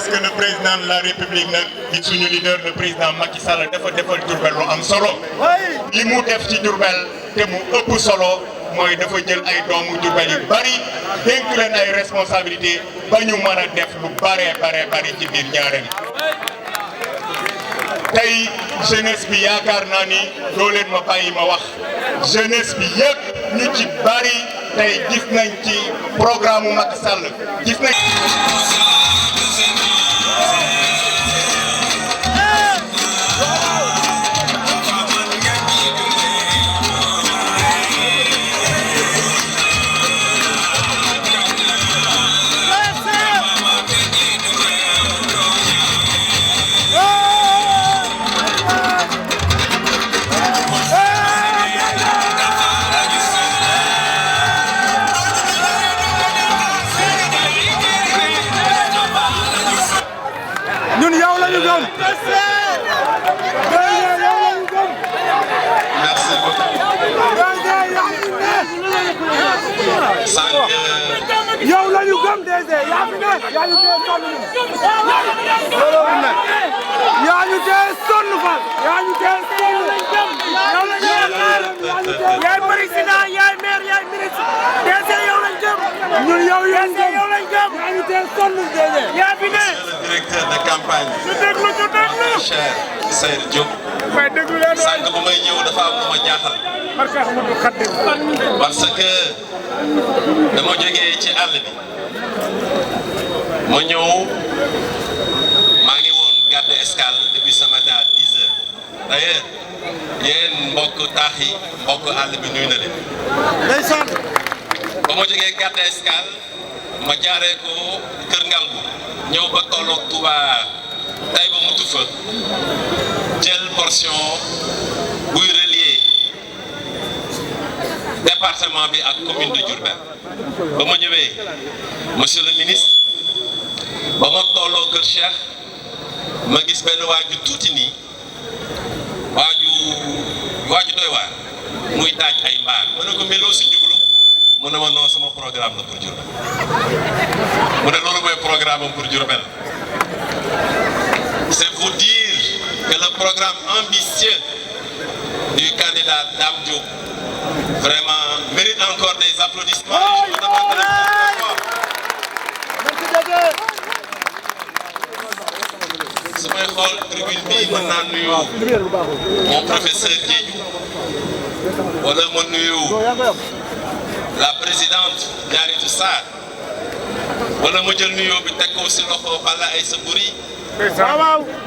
parce que le président de la République nag di suñu leader le président Macky Sall dafa defal Diourbel lu am solo li mu def ci Diourbel te mu ëpp solo mooy dafa jël ay doomu Diourbel yu bari dénk leen ay responsabilité ba ñu mën a def lu bari ci biir Njaaréem tey jeunesse bi yaakaar naa ni doo leen ma bàyyi ma wax jeunesse bi yëpp ñu ci bari tey gis nañ ci programme Macky Sall gis nañ. Merci beaucoup. yow la ñu gëm DG yaa fi ne yaa ñu tee sonn yaa ñu tee sonn Fall yaa ñu tee sonn yaay président yaay maire yaay ministre DG yow lañ gëm ñun yow lañ gëm yaa ñu tee sonn DG yaa fi ne Le directeur de campagne. ñu déglu cher Seydou Diop. may déglu leen sànq bu may ñëw dafa am lu ma jaaxal. parce que dama jógee ci àll bi ma ñëw maa ngi woon garde escale depuis ce matin à 10 heures d'ailleurs yéen mbokk taax yi mbokk àll bi nuyu na leen. ndeysaan ba ma jógee garde escale ma jaaree ko Kër Ngalgu ñëw ba tolloog Touba tay ba mutu fa jël portion buy relier département bi ak commune de Diourbel ba ma ñëwee monsieur le ministre ba ma tolloo Kër Cheikh ma gis benn waaju tuuti nii waaju doy waar muy taaj ay mbaar ma ne ko meloo si jublu mu ne ma non sama programme la pour Diourbel mu ne loolu mooy programme am pour Diourbel c'est vous dire que le programme ambitieux du candidat Dame Diop vraiment mérite encore des applaudissements et je vous demande de le faire su may xool tribune bi mën naa nuyu mon professeur Diédhiou wala ma nuyu la présidente Diaritou Sarr wala ma jël nuyoo bi teg ko si loxo Balla Aïssa Boury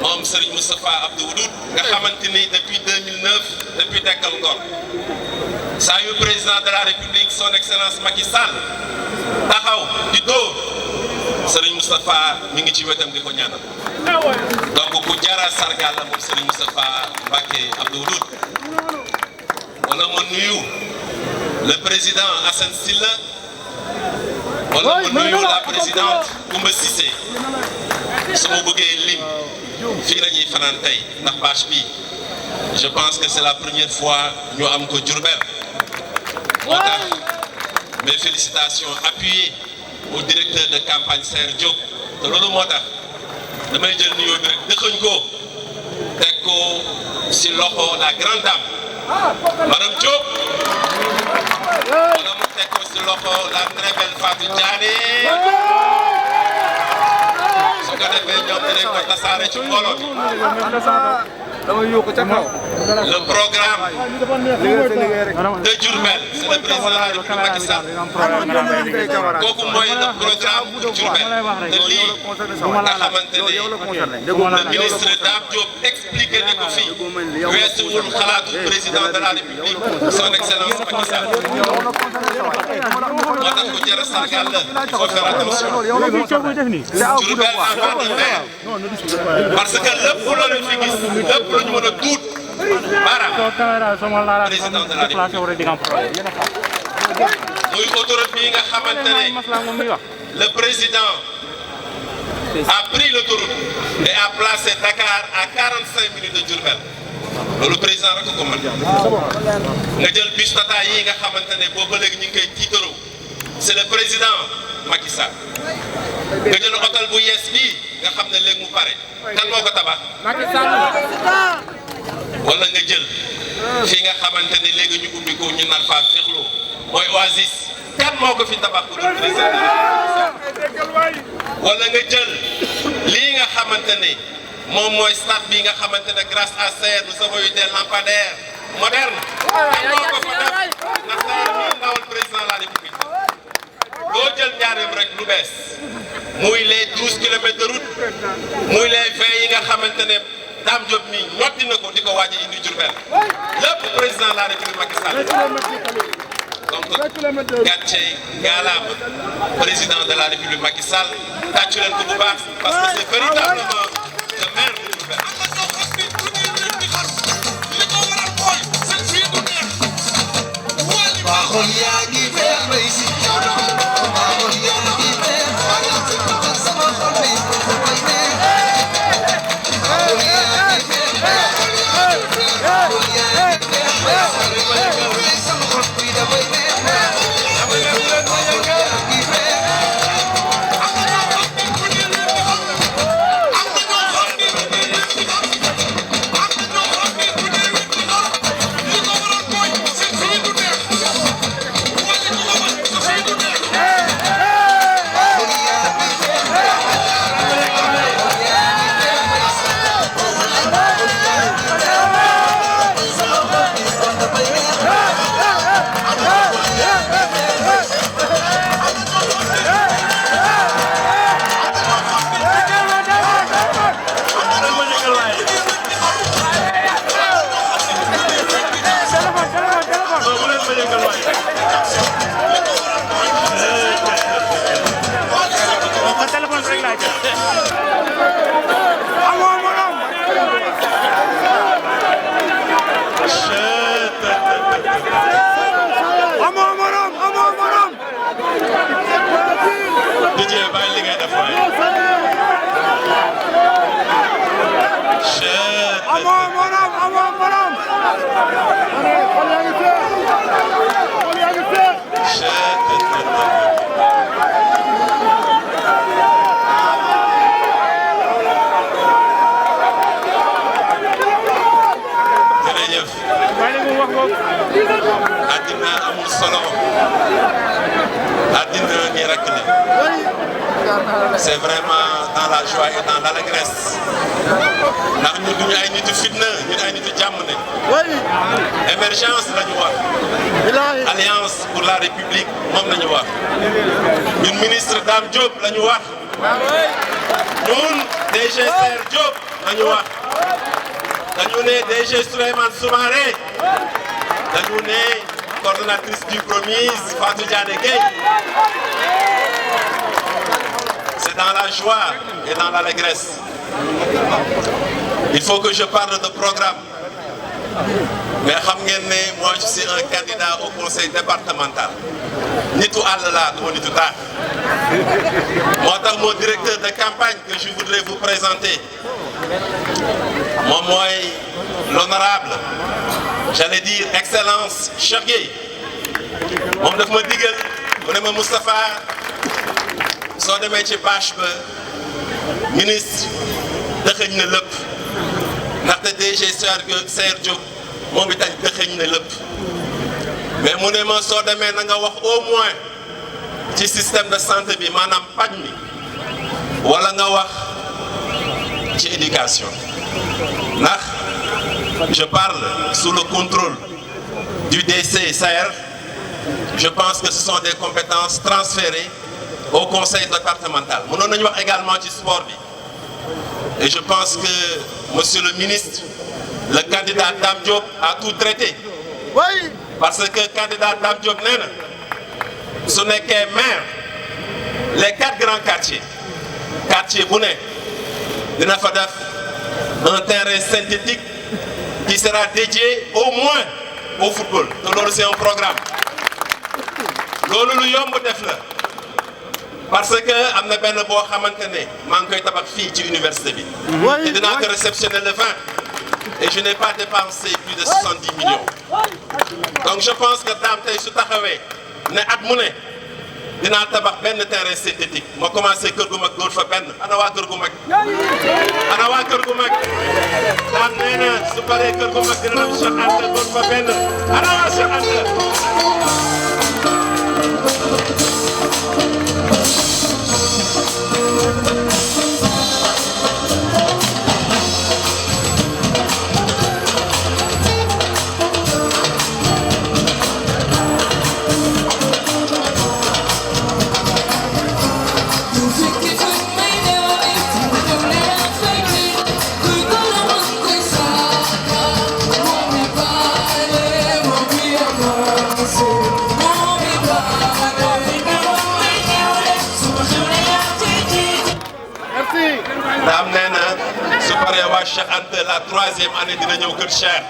moom Serigne Moustapha Abdou Wadoud nga xamante ni depuis 2009 depuis Dekkal Ngor saa yu président de la République son excellence Macky Sall taxaw di dóor Serigne Moustapha mi ngi ci wetam di ko ñaanal donc ku jara sargal la moom Serigne Moustapha Mbacké Abdou Wadoud wala ma nuyu le président Assane Sylla wala ma nuyu la présidente Koumba Cissé su ma bëggee lim fii la ñuy fanaan tey ndax bâche bi je pense que c'est la première fois ñu am ko Diourbel moo tax mes félicitations appuyées au directeur de campagne Seydou Diop te loolu moo tax damay jël nuyoo bi rek dëxëñ ko teg ko si loxo la grande dame madame Diop wala mu teg ko si loxo la très belle Fatou Diané su ko defee ñoom dinañ ko tasaare ci mbooloo bi le programme de Diourbel c'est le président de la République Macky Sall kooku mooy le programme pour Diourbel te lii nga xamante ne le ministre Dame Diop expliqué na ko fii weesuwul xalaatu président de la République son excellence Macky Sall moo tax ku jar a sargal la il faut faire attention Diourbel n'a pas de maire parce que lépp loolu fi gis lépp lu ñu mën a tuut baaraam président de la République muy autoroute bii nga xamante ne le président a pris l'autoroute et a placé Dakar à 45 minutes de Diourbel loolu président rek ko mën nga jël bus Tata yi nga xamante ne boobu ba léegi ñu ngi koy tiitaroo c'est le président Macky Sall nga jël hôtel bu yees bii nga xam ne léegi mu pare kan moo ko tabax Macky Sall wala nga jël fii nga xamante ne léegi ñu ubbi ko ñu nar faa féexloo mooy Oasis kan moo ko fi tabax ku dul président wala nga jël lii nga xamante ne moom mooy stade bi nga xamante ne grâce à Saër nous avons eu des lampadaires modernes kan moo ko fa def na Saër mii ndawal président de la République loo jël Njaaréem rek lu bees muy les 12 kilomètres de route muy les 20 yi nga xamante ne Dame Diop mi ñotti na ko di ko waaj a indi Diourbel lépp président de la République Macky Sall donc gàcce ngaalaama président de la République Macky Sall tàccu leen ko bu baax parce que c'est véritablement le maire de Diourbel. àddina amul solo àddina nii rek la c'est vraiment dans la joie et dans l'allégresse ndax ñun duñu ay nitu fitna ñun ay nitu jàmm ne émergence la ñu wax alliance pour la république moom la ñu wax ñun ministre Dame Diop la ñu wax ñun DG Saër Diop la ñu wax dañu ne DG Souleymane Soumaré dañu ne coordonnatrice du Promise Fatou Diané Gueye. C'est dans la joie et dans l'allégresse. Il faut que je parle de programme. Mais xam ngeen ne moi je suis un candidat au conseil départemental. nitu àll laa duma nitu taax. moo tax mon directeur de campagne que je voudrais vous présenter moom mooy l'honorable j'allais dire excellence Cheikh Gueye moom daf ma digal mu ne ma Moustapha soo demee ci bâche ba ministre dëxëñ na lépp ndaxte DG Saër Diop moom itam dëxëñ na lépp mais mu ne ma soo demee na nga wax au moins ci système de santé bi maanaam paj mi wala nga wax ci éducation ndax je parle sous le contrôle du DC Saër. Je pense que ce sont des compétences transférées au conseil départemental. Mënoon nañu wax également ci sport bi et je pense que monsieur le ministre le candidat Dame Diop a tout traité. Oui. Parce que candidat Dame Diop nee na su nekkee maire les 4 grands quartiers bu ne dina fa def un terrain synthétique qui sera dédié au moins au football te loolu c'est un programme. loolu lu yomb def la parce que am na benn boo xamante ne maa ngi koy tabax fii ci université bi. te dinaa ko réceptionner le 20 et je n'ai pas dépensé plus de 70 millions. donc je pense que Dame tey su taxawee ne at mu ne dinaa tabax benn terrain synthétique ma commencé kër gu mag dóor fa benn ana waa kër gu mag ana waa kër gu mag daam nee na su paree kër gu mag dina dem Cheikh Anta dóor fa benn ana waa Cheikh Anta daam nee na su paree waa Cheikh Anta la 3e année dina ñëw kër Cheikh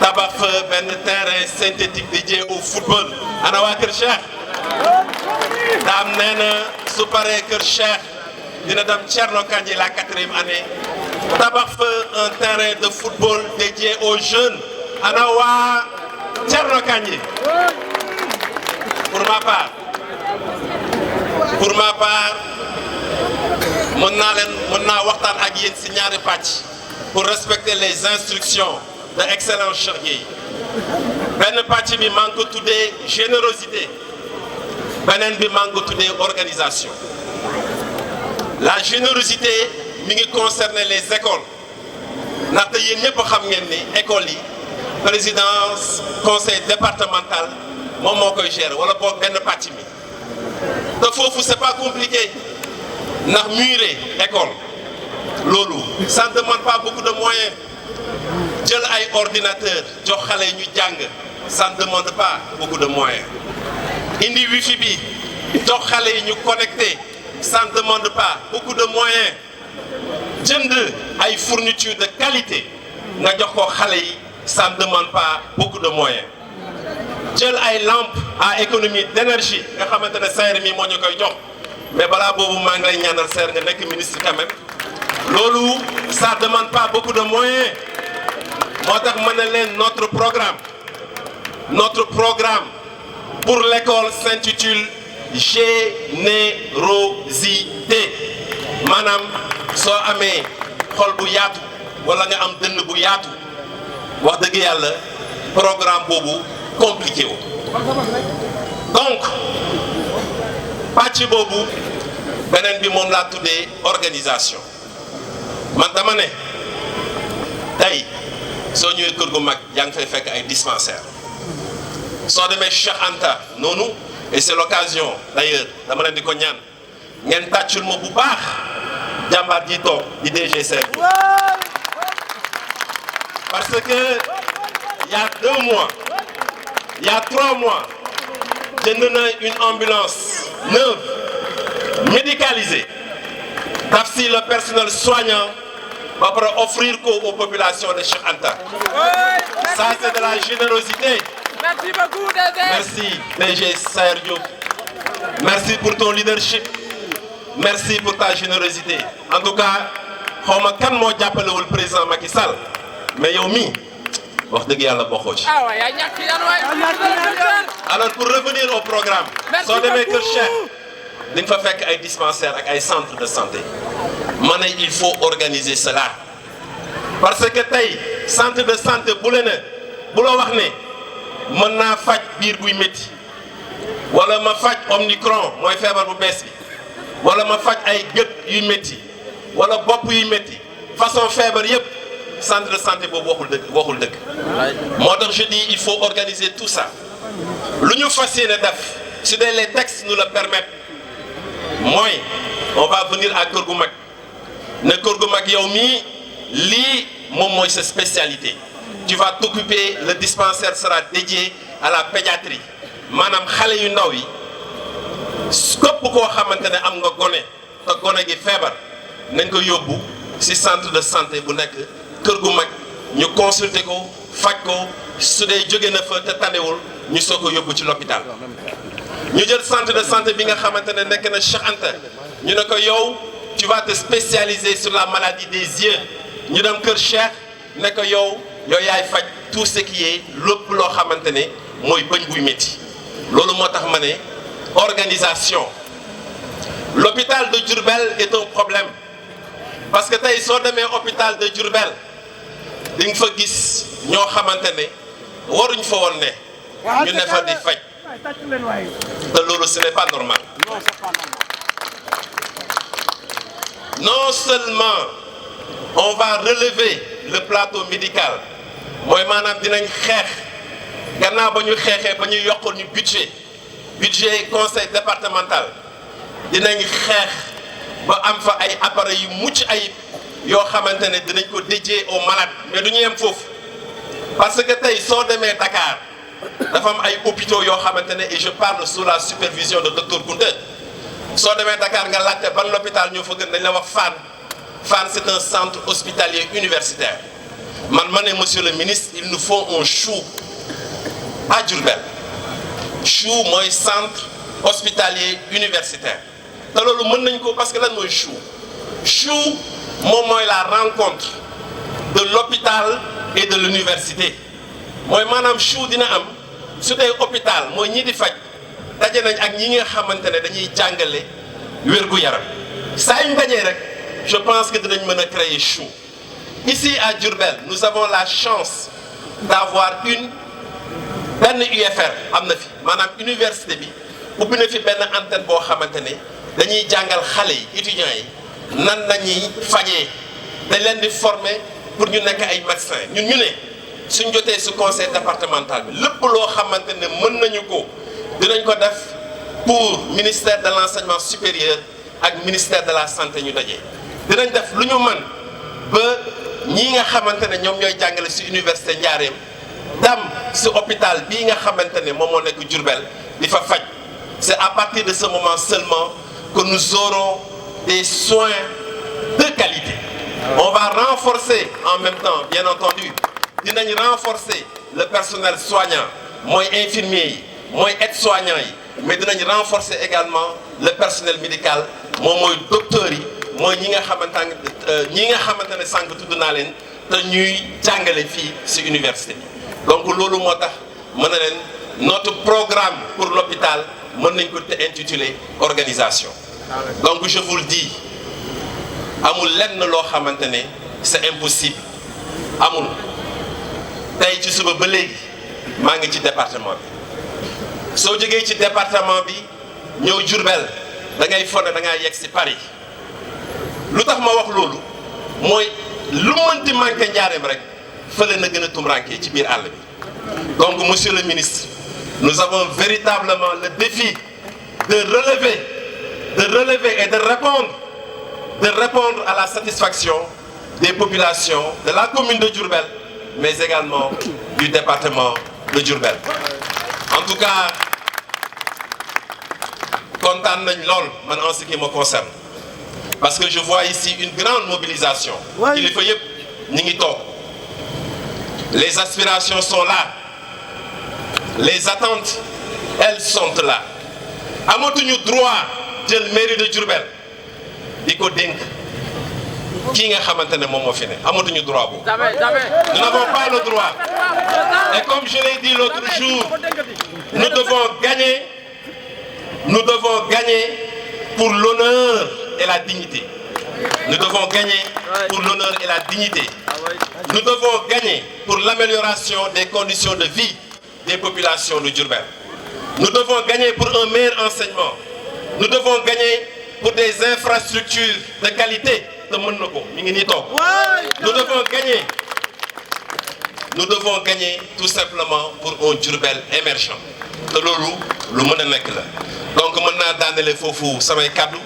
tabax fa benn terrain synthétique dédié au football ana waa kër Cheikh daam nee na su paree kër Cheikh dina dem Thierno Kandji la 4e année tabax fa un terrain de football dédié aux jeunes ana waa Thierno Kandji pour ma part mën naa waxtaan ak yéen ci ñaari pàcc pour respecter les instructions de excellence Cheikh Gueye benn pàcc bi maa ngi ko tuddee générosité beneen bi maa ngi ko tuddee organisation la générosité mi ngi concerner les écoles ndaxte yéen ñëpp xam ngeen ni écoles yi présidence conseil départemental moom moo koy gérer wala boog benn pàcc mi te foofu c'est pas compliqué ndax murer école loolu ça ne demande pas beaucoup de moyens jël ay ordinateur jox xale yi ñu jàng ça ne demande pas beaucoup de moyens indi wifi bi jox xale yi ñu connecté ça ne demande pas beaucoup de moyens jënd ay fournitures de qualité nga jox ko xale yi ça ne demande pas beaucoup de moyens jël ay lampes à économie d'énergie nga xamante ne SAER mi moo ñu koy jox mais balaa boobu maa ngi lay ñaanal SAER nga nekk ministre quand même loolu ça demande pas beaucoup de moyens moo tax mën na leen notre programme pour l'école s'intitule générosité maanaam soo amee xol bu yaatu wala nga am dënn bu yaatu wax dëgg yàlla programme boobu compliqué wu donc pàcc boobu beneen bi moom laa tuddee organisation man dama ne tey soo ñëwee kër gu mag yaa ngi fay fekk ay dispensaires soo demee Cheikh Anta noonu et c'est l'occasion d'ailleurs dama leen di ko ñaan ngeen tàccul ma bu baax jàmbaar ji toog di DG parce que il y a 2 mois il y a 3 mois jënd na une ambulance neuve médicalisée daf si le personnel soignant va pour offrir ko aux populations de Cheikh Anta. Ça c'est de la générosité. Merci beaucoup DG. Merci DG Saër Diop. Merci pour ton leadership. Merci pour ta générosité. En tout cas xawma kan moo jàppalewul président Macky Sall mais yow mii wax dëgg yàlla bokkoo ci. Alors pour revenir au programme. soo demee kër Cheikh di nga fa fekk ay dispensaires ak ay centres de santé. ma ne il faut organiser cela parce que tey centre de santé bu la wax ne mën naa faj biir buy métti wala ma faj omicron mooy feebar bu bees bi wala ma faj ay gët yuy métti wala bopp yuy métti façon feebar yépp centre de santé boobu waxul dëgg moo tax je dis il faut organiser tout ça lu ñu fas yéene def si dee les textes nous le permettent mooy on va venir à Kër gu Mag ne Kër gu Mag yow mii lii moom mooy sa spécialité tu vas t'occuper, le dispensaire sera dédié à la pédiatrie maanaam xale yu ndaw yi képp koo xamante ne am nga gone te gone gi feebar nañ ko yóbbu ci centre de santé bu nekk Kër gu Mag ñu consulter ko faj ko su dee jóge na fa te tanewul ñu soo ko yóbbu ci l'hôpital ñu jël centre de santé bi nga xamante ne nekk na Cheikh Anta ñu ne ko yow tu vas te spécialiser sur la maladie des yeux ñu dem Kër Cheikh ne ko yow yaay faj tout ce qui est lépp loo xamante ne mooy bëñ buy métti loolu moo tax ma ne organisation. L'hôpital de Diourbel est un problème parce que tey soo demee hôpital de Diourbel di nga fa gis ñoo xamante ne waruñ fa woon ne ñu ne fa di faj te loolu ce n'est pas normal. Non seulement on va relever le plateau médical mooy maanaam dinañ xeex gannaaw ba ñu xeexee ba ñu yokkal ñu budget conseil départemental dinañ xeex ba am fa ay appareils yu mucc ayib yoo xamante ne dinañ ko dédié aux malades mais du ñu yem foofu parce que tey soo demee Dakar dafa am ay hôpitaux yoo xamante ne et je parle sous la supervision de docteur Kounta soo demee Dakar nga laajte ban l'hôpital ñoo fa gën dañ la wax Fann. Fann c'est un centre hospitalier universitaire man ma ne monsieur le ministre il nous faut un CHU à Diourbel CHU mooy centre hospitalier universitaire te loolu mën nañ ko parce que lan mooy CHU CHU moom mooy la rencontre de l'hôpital et de l'université mooy maanaam CHU dina am su dee hôpital mooy ñii di faj daje nañ ak ñi nga xamante ne dañuy jàngale wér-gu-yaram saa yu ñu dajee rek je pense que dinañ mën a créer CHU. Ici à Diourbel nous avons la chance d'avoir benn UFR am na fi maanaam université bi ubbi na fi benn antenne boo xamante ne dañuy jàngal xale yi étudiants yi nan lañuy fajee dañ leen di former pour ñu nekk ay médecins ñun ñu ne suñ jotee su conseil départemental bi lépp loo xamante ne mën nañu ko dinañ ko def pour ministère de l'enseignement supérieur ak ministère de la santé ñu dajee dinañ def lu ñu mën ba ñii nga xamante ne ñoom ñooy jàngale ci université Njaareem dam ci hôpital bii nga xamante ne moom moo nekk Diourbel di fa faj c'est à partir de ce moment seulement que nous aurons des soins de qualité. On va renforcer en même temps bien entendu dinañ renforcer le personnel soignant mooy infirmier yi mooy aide-soignant yi mais dinañ renforcer également le personnel médical moom mooy docteurs yi mooy ñi nga xamante ne sànq tudd naa leen te ñuy jàngale fii ci université bi donc loolu moo tax mën na leen notre programme pour l'hôpital mën nañ ko intituler organisation donc je vous le dis amul lenn loo xamante ne c'est impossible amul tey ci suba ba léegi maa ngi ci département bi soo jógee ci département bi ñëw Diourbel da ngay fonne da ngay yegg ci Paris lu tax ma wax loolu mooy lu mënti manqué Njaareem rek fële na gën a tumranke ci biir àll bi donc monsieur le ministre nous avons véritablement le défi de relever et de répondre à la satisfaction des populations de la commune de Diourbel mais également du département de Diourbel en tout cas kontaan nañ lool man en ce qui me concerne parce que je vois ici une grande mobilisation kilifa yëpp ñi ngi toog les aspirations sont là les attentes elles sont là amatuñu droit jël mairie de Diourbel di ko dénk kii nga xamante ne moom moo fi ne amatuñu droit boobu nous n'avons pas le droit et comme je l'ai dit l'autre jour nous devons gagner pour l'honneur et la dignité. Nous devons gagner pour l'honneur et la dignité. Nous devons gagner pour l'amélioration des conditions de vie des populations de Diourbel. Nous devons gagner pour un meilleur enseignement. Nous devons gagner pour des infrastructures de qualité. Nous devons gagner tout simplement pour un Diourbel émergent. te loolu lu mën a nekk la donc mën naa daanele foofu samay kaddu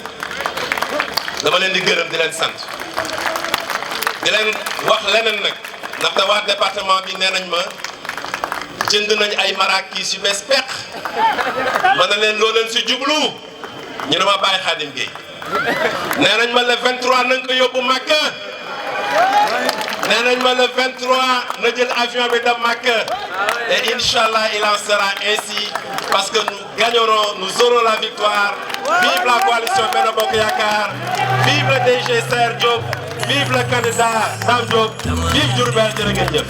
dama leen di gërëm di leen sant di leen wax leneen nag ndaxte waa département bi nee nañ ma jënd nañ ay marakis yu bees peq ma ne leen loo leen si jublu ñu ne ma bàyyi Khadim Gueye nee nañ ma le 23 nañ ko yóbbu Makka nee nañ ma le 23 na jël avion bi dem Makka et Inch'Allah il en sera ainsi parce que nous gagnerons, nous aurons la victoire. Vive la coalition Benno Bokk Yakaar, vive le DG Serre Diop, vive le candidat Dame Diop, vive Diourbel jërë ngeen jëf.